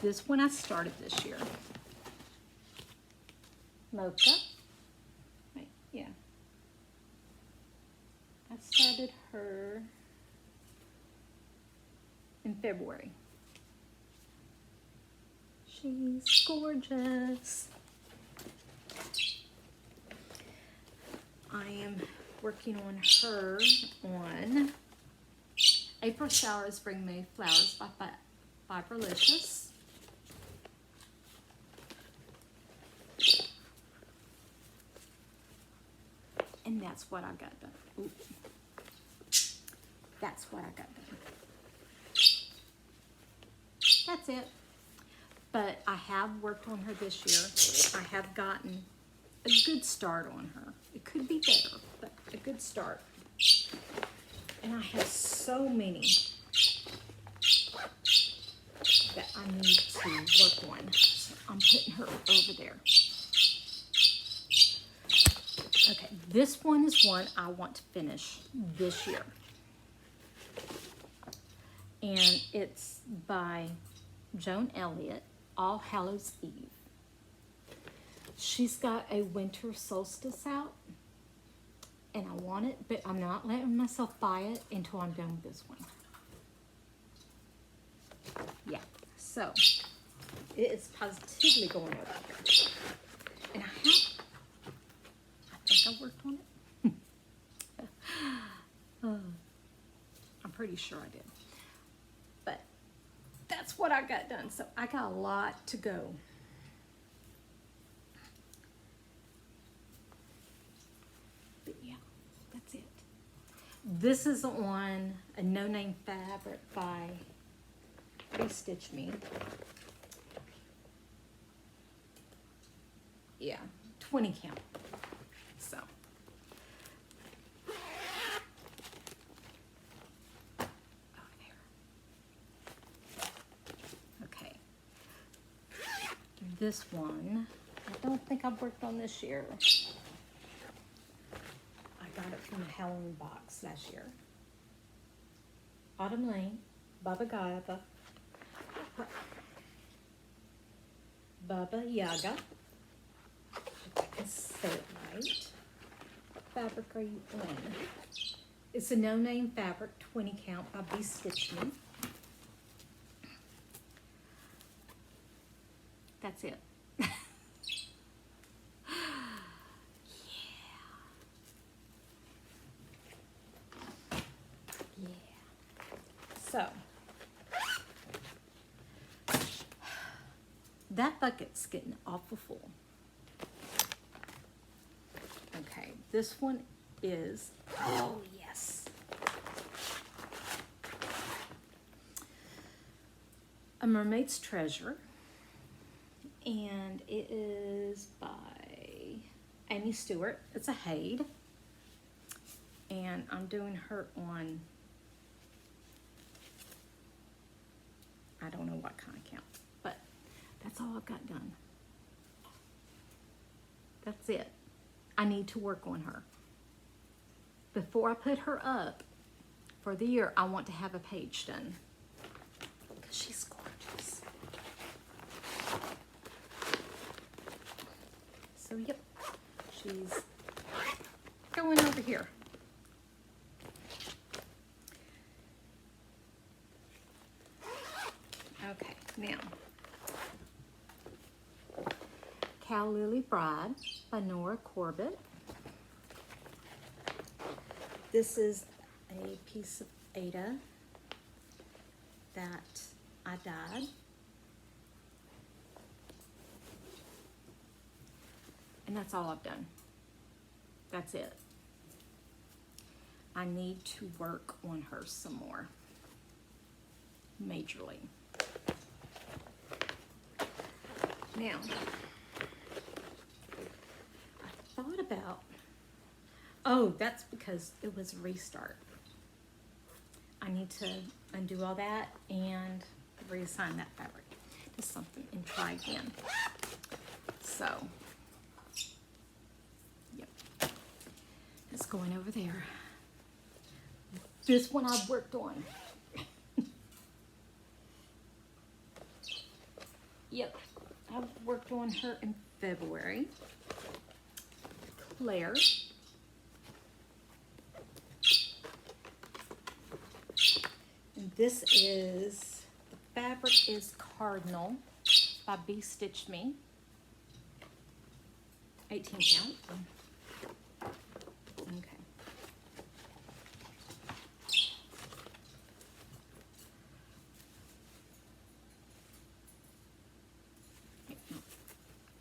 This one I started this year. Mocha. Wait, yeah. I started her in February. She's gorgeous. I am working on her on April Showers Bring Me Flowers by Fiberlicious. And that's what I got done. Ooh. That's what I got done. That's it. But I have worked on her this year. I have gotten a good start on her. It could be better, but a good start. And I have so many that I need to work on. So I'm putting her over there. Okay, this one is one I want to finish this year. And it's by Joan Elliott, All Hallows Eve. She's got a winter solstice out, and I want it, but I'm not letting myself buy it until I'm done with this one. Yeah, so it is positively going over here. And I think I worked on it. I'm pretty sure I did. But that's what I got done. So I got a lot to go. But yeah, that's it. This is on a no-name fabric by BeStitchMe. Yeah, 20 count. So. Okay. This one, I don't think I've worked on this year. I got it from the Halloween box last year. Autumn Lane, Baba Yaga. If I can say it right. What fabric are you on? It's a no-name fabric, 20 count by BeStitchMe. That's it. Yeah. So, that bucket's getting awful full. Okay, this one is, oh yes. A Mermaid's Treasure. And it is by Amy Stewart. It's a HAED. And I'm doing her on, I don't know what kind of count, but that's all I've got done. That's it. I need to work on her. Before I put her up for the year, I want to have a page done. Because she's gorgeous. So, yep, she's going over here. Okay, now, Cow Lily Bride by Nora Corbett. This is a piece of Ada that I dyed. And that's all I've done. That's it. I need to work on her some more. Majorly. Now, I thought about Oh, that's because it was a restart. I need to undo all that and reassign that fabric to something and try again. So, yep, it's going over there. This one I've worked on. Yep, I've worked on her in February. Claire. And this is, the fabric is Cardinal by BeStitchMe. 18 count. Okay.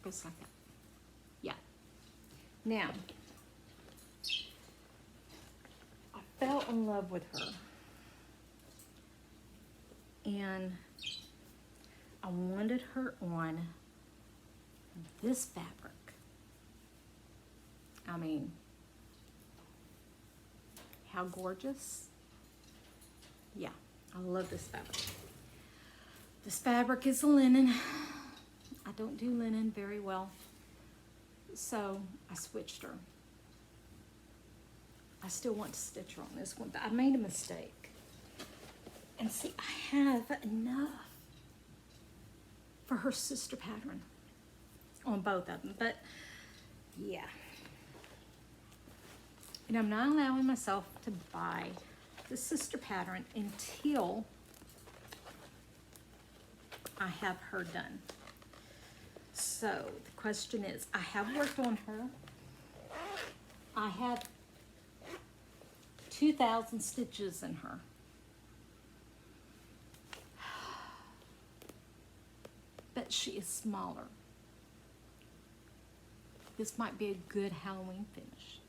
Goes like that. Yeah. Now, I fell in love with her. And I wanted her on this fabric. I mean, how gorgeous. Yeah, I love this fabric. This fabric is linen. I don't do linen very well, so I switched her. I still want to stitch her on this one, but I made a mistake. And see, I have enough for her sister pattern on both of them, but yeah. And I'm not allowing myself to buy the sister pattern until I have her done. So the question is, I have worked on her. I have 2,000 stitches in her. But she is smaller. This might be a good Halloween finish.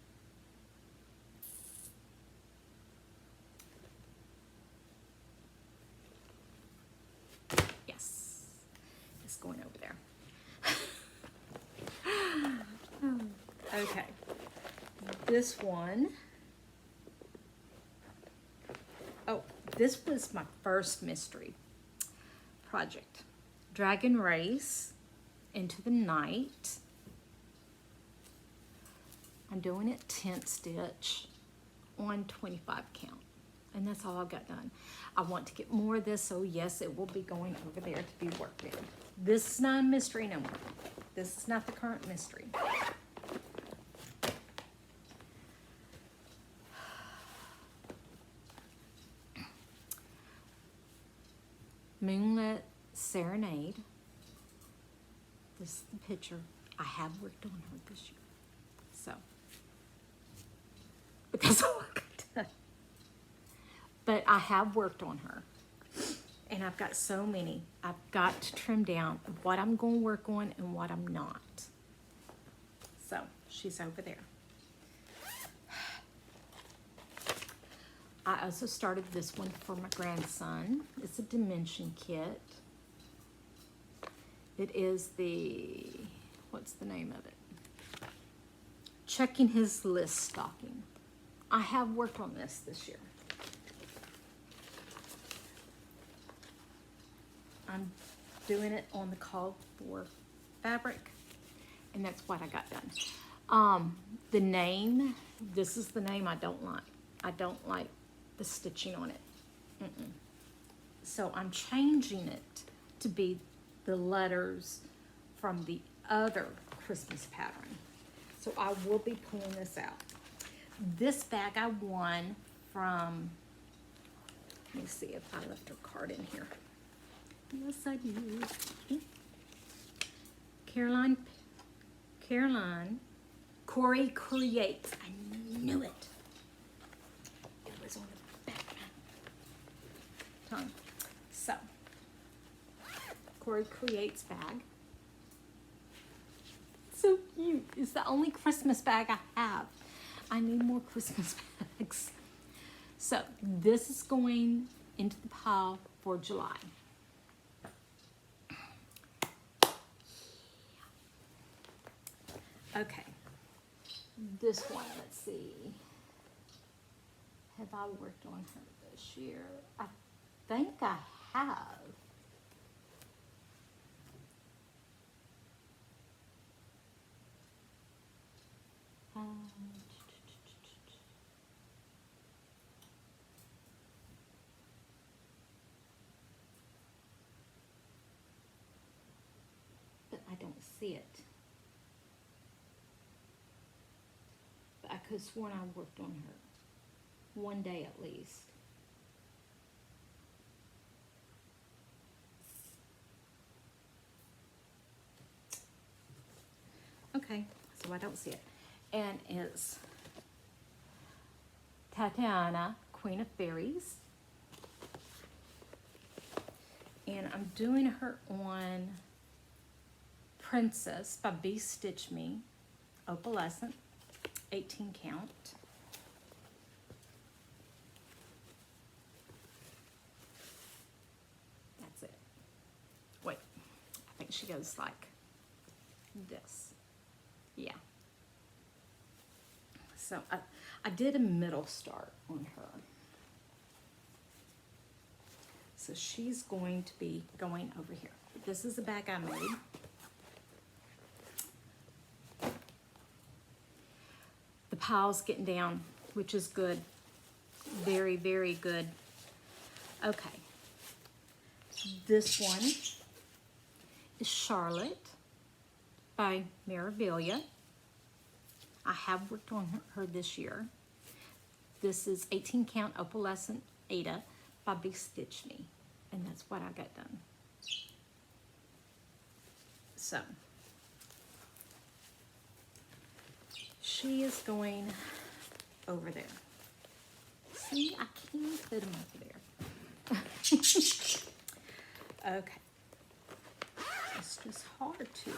Yes, it's going over there. Okay, this one. Oh, this was my first mystery project. Dragon Race, Into the Night. I'm doing it 10th stitch on 25 count. And that's all I've got done. I want to get more of this, so yes, it will be going over there to be worked in. This is not a mystery no more. This is not the current mystery. Moonlit Serenade. This is the picture. I have worked on her this year. So, but that's all I got done. But I have worked on her. And I've got so many. I've got to trim down what I'm going to work on and what I'm not. So, she's over there. I also started this one for my grandson. It's a dimension kit. It is the, what's the name of it? Checking His List stocking. I have worked on this year. I'm doing it on the call for fabric, and that's what I got done. The name, this is the name I don't like. I don't like the stitching on it. So I'm changing it to be the letters from the other Christmas pattern. So I will be pulling this out. This bag I won from, let me see if I left her card in here. Yes, I did. Caroline, Corey Creates. I knew it. It was on the back of my tongue. So, Corey Creates bag. So cute. It's the only Christmas bag I have. I need more Christmas bags. So, this is going into the pile for July. Okay, This one, let's see. Have I worked on her this year? I think I have. But I don't see it. But I could have sworn I worked on her. One day at least. Okay, so I don't see it. And it's Tatiana, Queen of Fairies. And I'm doing her on Princess by BeStitchMe, Opalescent, 18 count. That's it. Wait, I think she goes like this. Yeah. So I did a middle start on her. So she's going to be going over here. This is the bag I made. The pile's getting down, which is good. Very, very good. Okay. This one is Charlotte by Mirabilia. I have worked on her this year. This is 18 count Opalescent Ada by BeStitchMe. And that's what I got done. So, she is going over there. See, I can't fit them over there. Okay. It's just hard to.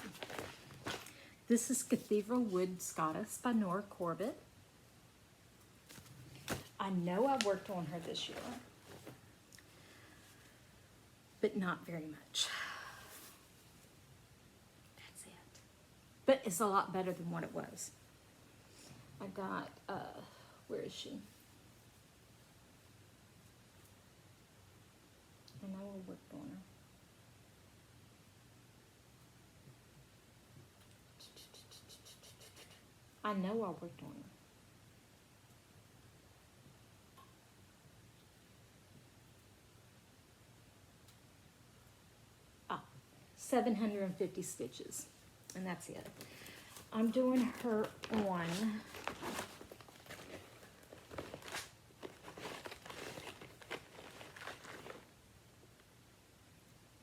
This is Cathedral Wood Scottice by Nora Corbett. I know I worked on her this year, but not very much. That's it. But it's a lot better than what it was. I got, where is she? I know I worked on her. I know I worked on her. Ah, 750 stitches, and that's it. I'm doing her on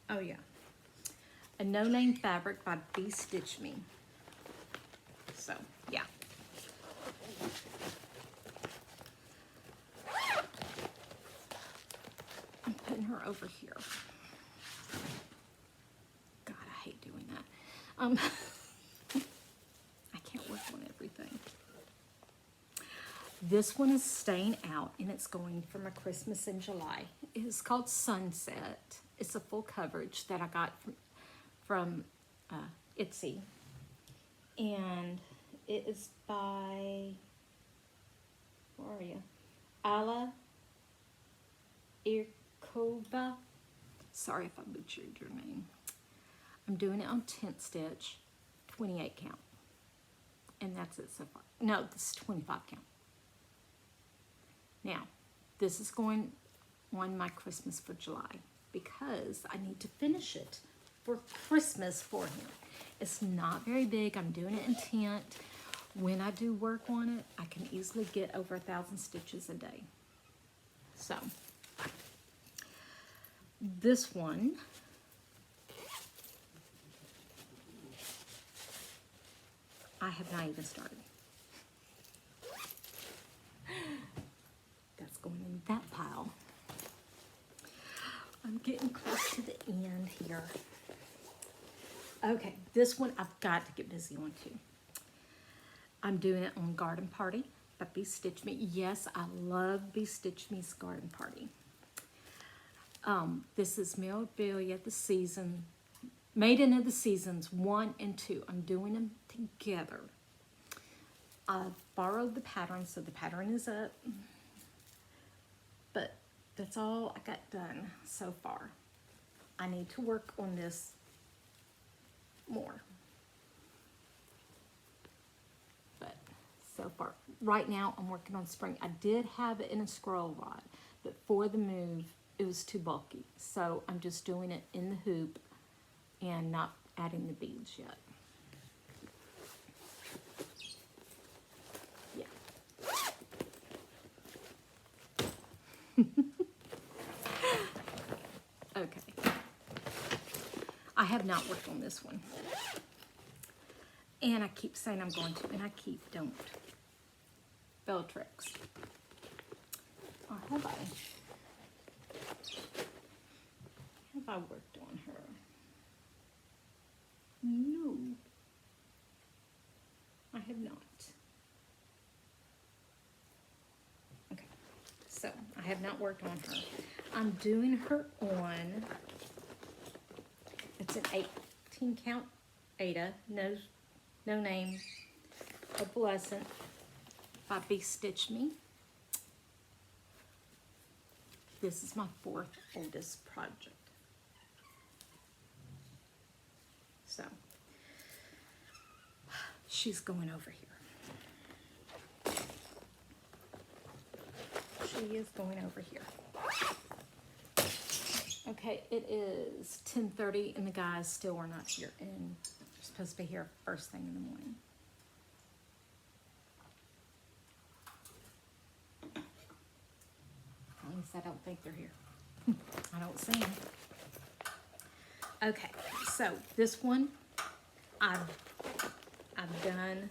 oh yeah, a no-name fabric by BeStitchMe. So yeah. I'm putting her over here. God, I hate doing that. I can't work on everything. This one is staying out, and it's going for my Christmas in July. It is called Sunset. It's a full coverage that I got from Etsy. And it is by, where are you? Ala Irkova. Sorry if I butchered your name. I'm doing it on 10th stitch, 28 count. And that's it so far. No, this is 25 count. Now, this is going on my Christmas for July because I need to finish it for Christmas for him. It's not very big. I'm doing it in tint. When I do work on it, I can easily get over 1,000 stitches a day. So, this one, I have not even started. That's going in that pile. I'm getting close to the end here. Okay, this one I've got to get busy on too. I'm doing it on Garden Party by BeStitchMe. Yes, I love BeStitchMe's Garden Party. This is Mirabilia, the season, Maiden of the Seasons 1 and 2. I'm doing them together. I borrowed the pattern, so the pattern is up. But that's all I got done so far. I need to work on this more. But so far, right now I'm working on spring. I did have it in a scroll rod, but for the move, it was too bulky. So I'm just doing it in the hoop and not adding the beads yet. Okay. I have not worked on this one. And I keep saying I'm going to, and I don't. Bellatrix. Or have I? Have I worked on her? No. I have not. Okay. So, I have not worked on her. I'm doing her on, it's an 18 count Ada, no name, opalescent by BeStitchMe. This is my 4th oldest project. So, she's going over here. She is going over here. Okay, it is 10:30 and the guys still are not here, and they're supposed to be here first thing in the morning. At least I don't think they're here. I don't see them. Okay, so this one I've done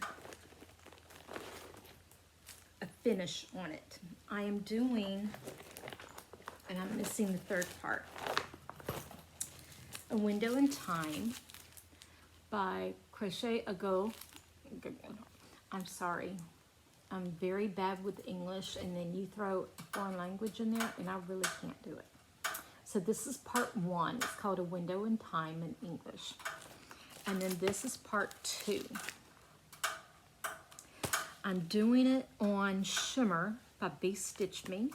a finish on it. I am doing, and I'm missing the 3rd part, A Window in Time by Crochet A Go. I'm sorry, I'm very bad with English, and then you throw a foreign language in there and I really can't do it. So this is part 1. It's called A Window in Time in English. And then this is part 2. I'm doing it on Shimmer by BeStitchMe.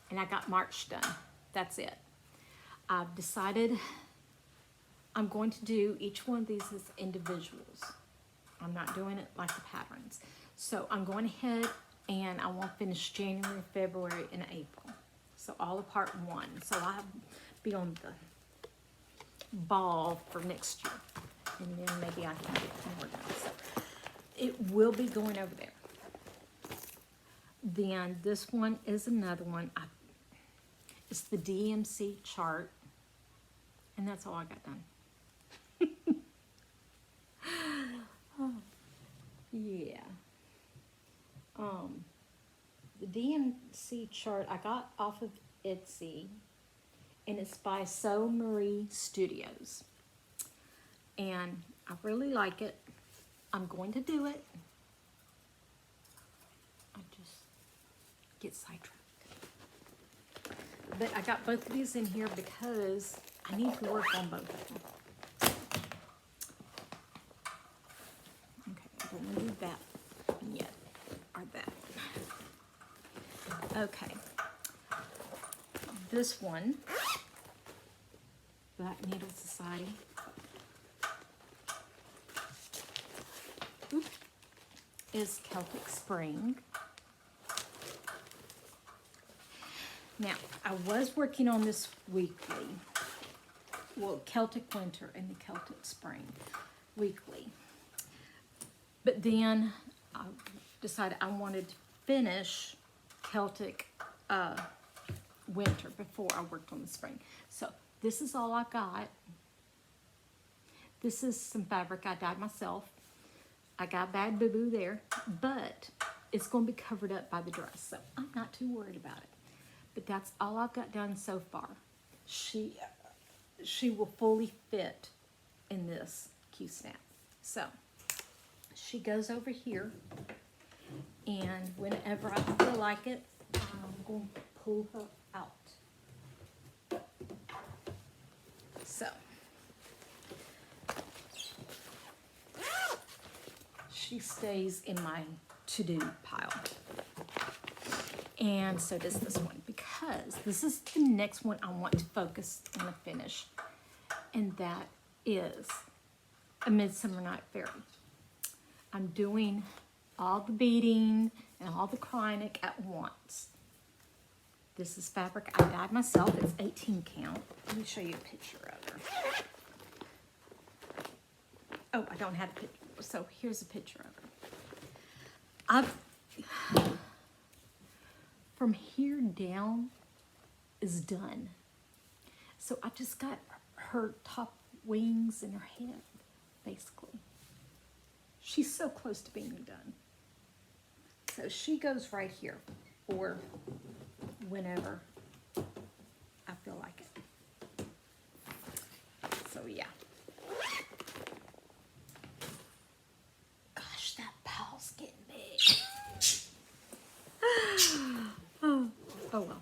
And I got March done. That's it. I've decided I'm going to do each one of these as individuals. I'm not doing it like the patterns. So I'm going ahead and I want to finish January, February, and April. So all of part 1. So I'll be on the ball for next year. And then maybe I can get more done. So it will be going over there. Then this one is another one. It's the DMC chart. And that's all I got done. Oh, yeah. The DMC chart I got off of Etsy, and it's by Sew Marie Studios. And I really like it. I'm going to do it. I just get sidetracked. But I got both of these in here because I need to work on both of them. Okay, I don't want to do that yet, or that one. Okay, this one, Black Needle Society, is Celtic Spring. Now, I was working on this weekly. Well, Celtic Winter and the Celtic Spring weekly. But then I decided I wanted to finish Celtic Winter before I worked on the spring. So this is all I got. This is some fabric I dyed myself. I got bad boo-boo there, but it's going to be covered up by the dress, so I'm not too worried about it. But that's all I've got done so far. She will fully fit in this Q-snap. So she goes over here, and whenever I feel like it, I'm going to pull her out. So she stays in my to-do pile. And so does this one, because this is the next one I want to focus on a finish. And that is A Midsummer Night Fairy. I'm doing all the beading and all the chronic at once. This is fabric I dyed myself. It's 18 count. Let me show you a picture of her. Oh, I don't have a picture. So here's a picture of her. From here down is done. So I just got her top wings and her head, basically. She's so close to being done. So she goes right here, or whenever I feel like it. So yeah. Gosh, that pile's getting big. Oh well.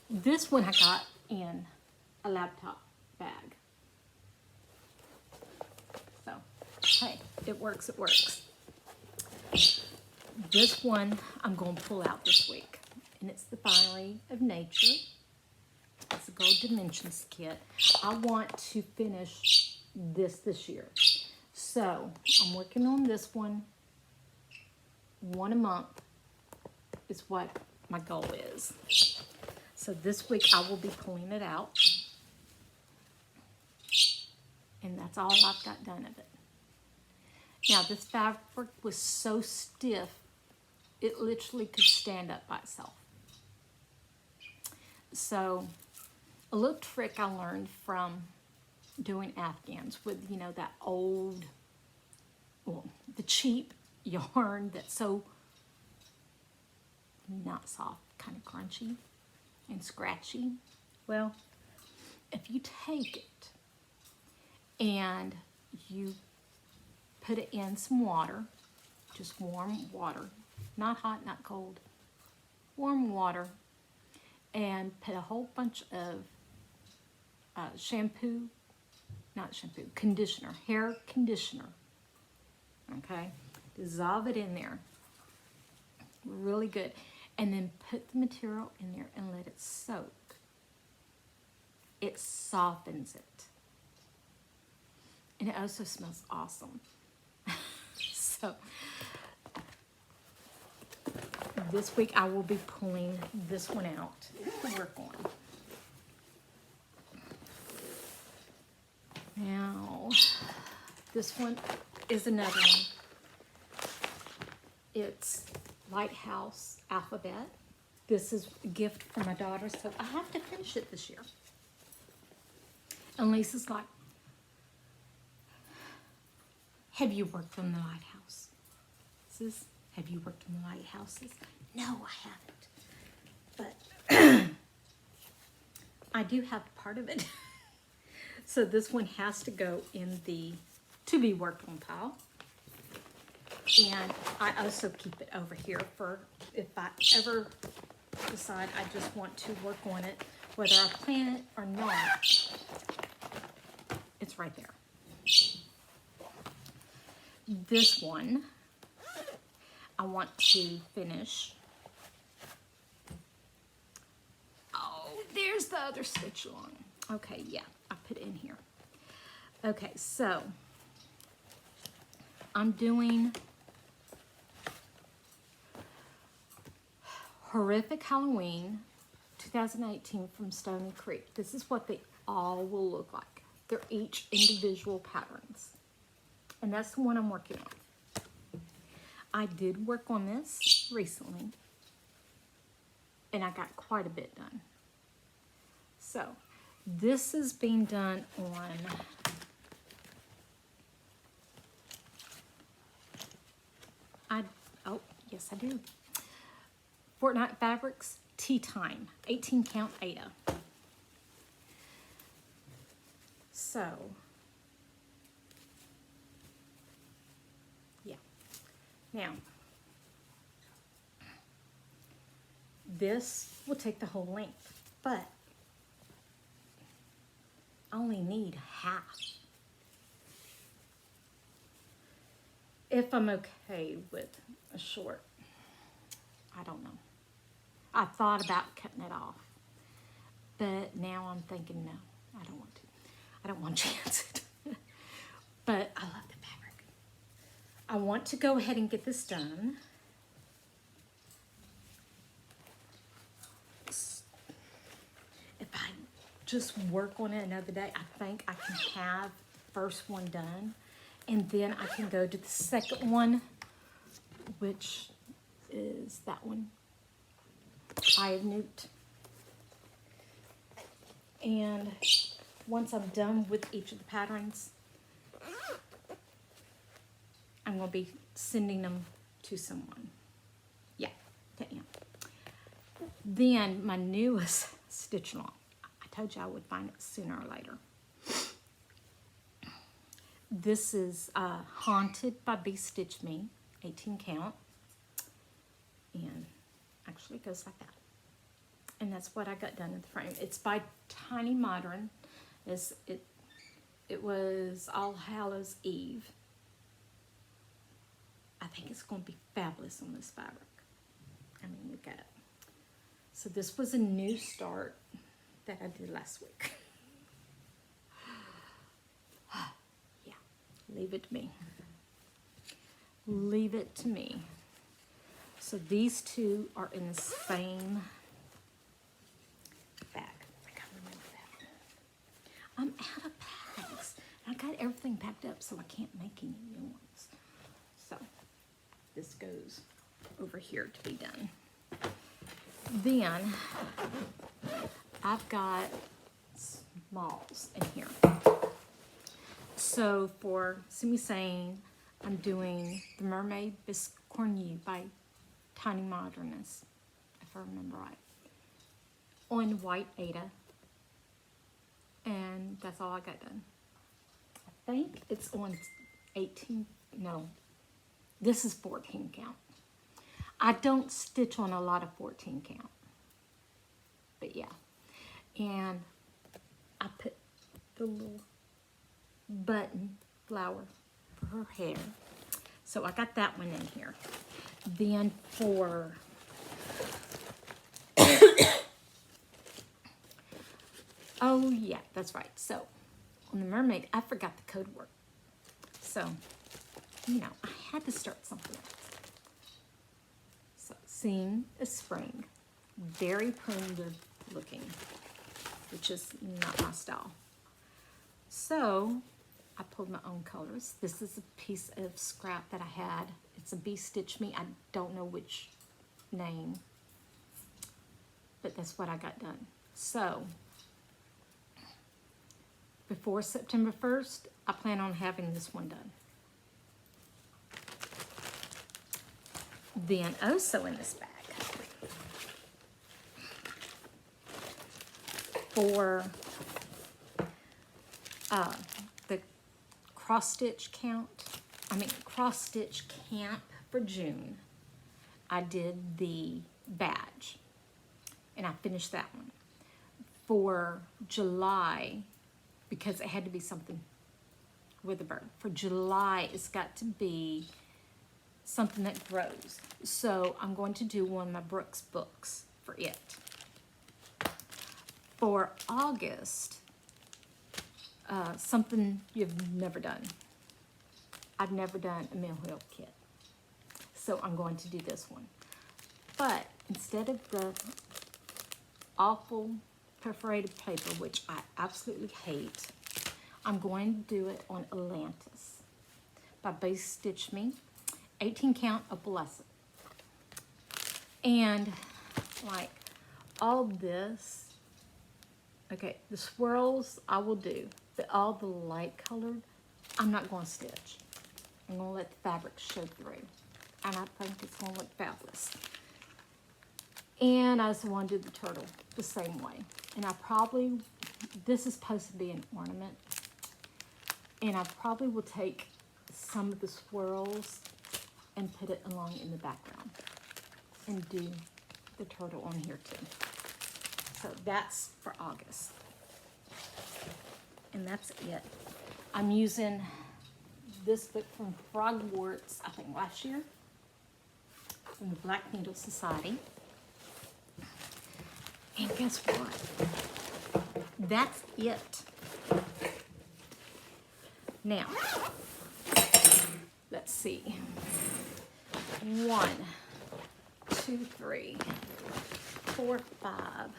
This one I got in a laptop bag. So, hey, it works, it works. This one I'm going to pull out this week. And it's the Finery of Nature. It's a Gold Dimensions kit. I want to finish this year. So, I'm working on this one. One a month is what my goal is. So this week I will be pulling it out. And that's all I've got done of it. Now this fabric was so stiff, it literally could stand up by itself. So a little trick I learned from doing Afghans with, you know, that old, well, the cheap yarn that's so not soft, kind of crunchy and scratchy. Well, if you take it and you put it in some water, just warm water, not hot, not cold, warm water, and put a whole bunch of conditioner, hair conditioner, okay? Dissolve it in there, really good. And then put the material in there and let it soak. It softens it. And it also smells awesome. So, this week I will be pulling this one out to work on. Now, this one is another one. It's Lighthouse Alphabet. This is a gift for my daughter, so I have to finish it this year. And Lisa's like, have you worked on the lighthouses? Have you worked on the lighthouses? No, I haven't. But I do have part of it. So this one has to go in the to be worked on pile. And I also keep it over here for if I ever decide I just want to work on it, whether I plan it or not, it's right there. This one, I want to finish. Oh, there's the other stitch along. Okay, yeah, I put it in here. Okay, so I'm doing Horrific Halloween 2018 from Stony Creek. This is what they all will look like. They're each individual patterns. And that's the one I'm working on. I did work on this recently. And I got quite a bit done. So, this is being done on oh, yes I do. Fortnite Fabrics Tea Time, 18 count Ada. So, yeah. Now, this will take the whole length, but I only need half. if I'm okay with a short. I don't know. I thought about cutting it off, but now I'm thinking, no, I don't want to. I don't want to chance it. But I love the fabric. I want to go ahead and get this done. If I just work on it another day, I think I can have the first one done. And then I can go to the second one, which is that one, Eye of Newt. And once I'm done with each of the patterns, I'm going to be sending them to someone. Yeah, to Ann. Then my newest stitch along. I told you I would find it sooner or later. This is Haunted by BeStitchMe, 18 count. And actually it goes like that. And that's what I got done in the frame. It's by Tiny Modern. It was All Hallows Eve. I think it's going to be fabulous on this fabric. I mean, look at it. So this was a new start that I did last week. Yeah, leave it to me. Leave it to me. So these two are in the same bag. I can't remember that. I'm out of bags. I got everything packed up, so I can't make any new ones. So this goes over here to be done. Then I've got smalls in here. So for Simi Sane, I'm doing The Mermaid Biscornu by Tiny Modernist, if I remember right, on white Ada. And that's all I got done. I think it's on 18, no, this is 14 count. I don't stitch on a lot of 14 count, but yeah. And I put the little button flower for her hair. So I got that one in here. Then for oh yeah, that's right. So on the mermaid, I forgot the code word. So, you know, I had to start something. So Sing a Spring, very primitive looking, which is not my style. So I pulled my own colors. This is a piece of scrap that I had. It's a BeStitchMe. I don't know which name, but that's what I got done. So before September 1st, I plan on having this one done. Then also in this bag, for the cross stitch camp for June, I did the badge and I finished that one. For July, because it had to be something with a bird, for July it's got to be something that grows. So I'm going to do one of my Brooke's books for it. For August, something you've never done. I've never done a mill wheel kit. So I'm going to do this one. But instead of the awful perforated paper, which I absolutely hate, I'm going to do it on Atlantis by BeStitchMe, 18 count of Blessed. And like all this, okay, the swirls I will do, but all the light colored, I'm not going to stitch. I'm going to let the fabric show through. And I think it's going to look fabulous. And I also want to do the turtle the same way. And I probably, this is supposed to be an ornament. And I probably will take some of the swirls and put it along in the background. And do the turtle on here too. So that's for August. And that's it. I'm using this book from Frogwarts, I think last year, from the Black Needle Society. And guess what? That's it. Now, let's see. 1, 2, 3, 4, 5,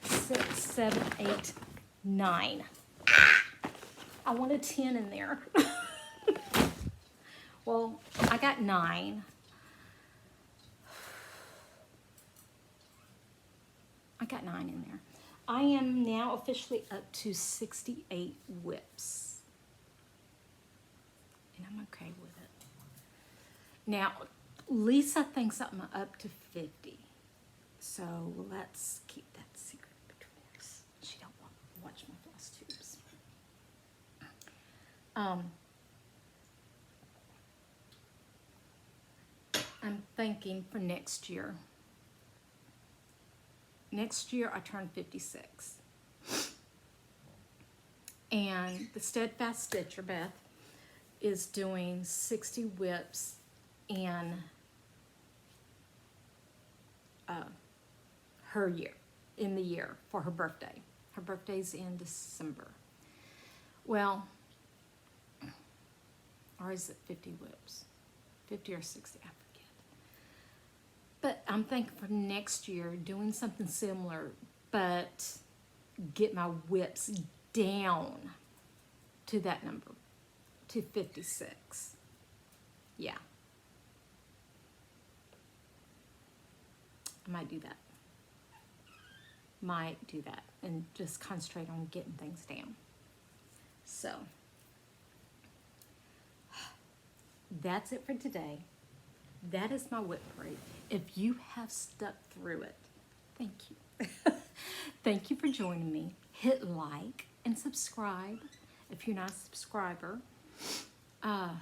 6, 7, 8, 9. I want a 10 in there. Well, I got 9. I got 9 in there. I am now officially up to 68 WIPs. And I'm okay with it. Now, Lisa thinks I'm up to 50. So let's keep that secret between us. She don't want to watch my floss tubes. I'm thinking for next year. Next year I turn 56. And the Steadfast Stitcher, Beth, is doing 60 WIPs in her year, in the year for her birthday. Her birthday's in December. Well, or is it 50 WIPs? 50 or 60, I forget. But I'm thinking for next year, doing something similar, but get my WIPs down to that number, to 56. Yeah. I might do that. Might do that and just concentrate on getting things down. So, that's it for today. That is my WIP parade. If you have stuck through it, thank you. Thank you for joining me. Hit like and subscribe if you're not a subscriber. I'm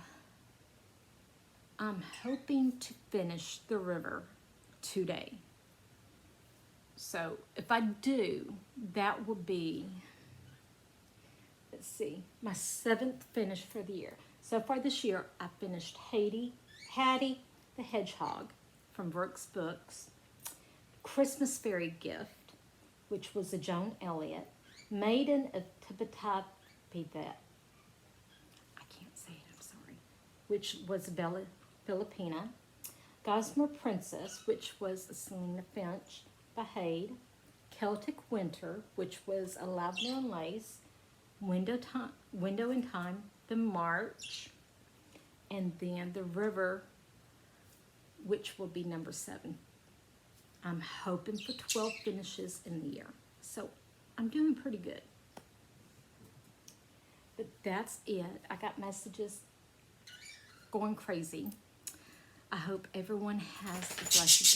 hoping to finish the river today. So if I do, that will be, let's see, my 7th finish for the year. So far this year, I finished Hattie the Hedgehog from Brooke's books, Christmas Fairy Gift, which was a Joan Elliott, Maiden of Tubbataha, I can't say it, I'm sorry, which was Filipina, Gossamer Princess, which was a Selina Fenech by HAED, Celtic Winter, which was a Lavender and Lace, Window in Time, the March, and then the River, which will be number 7. I'm hoping for 12 finishes in the year. So I'm doing pretty good. But that's it. I got messages going crazy. I hope everyone has a blessed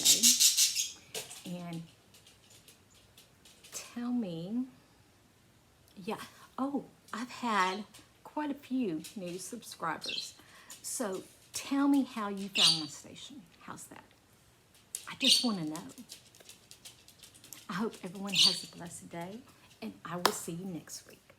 day. And tell me, yeah, oh, I've had quite a few new subscribers. So tell me how you found my station. How's that? I just want to know. I hope everyone has a blessed day, and I will see you next week.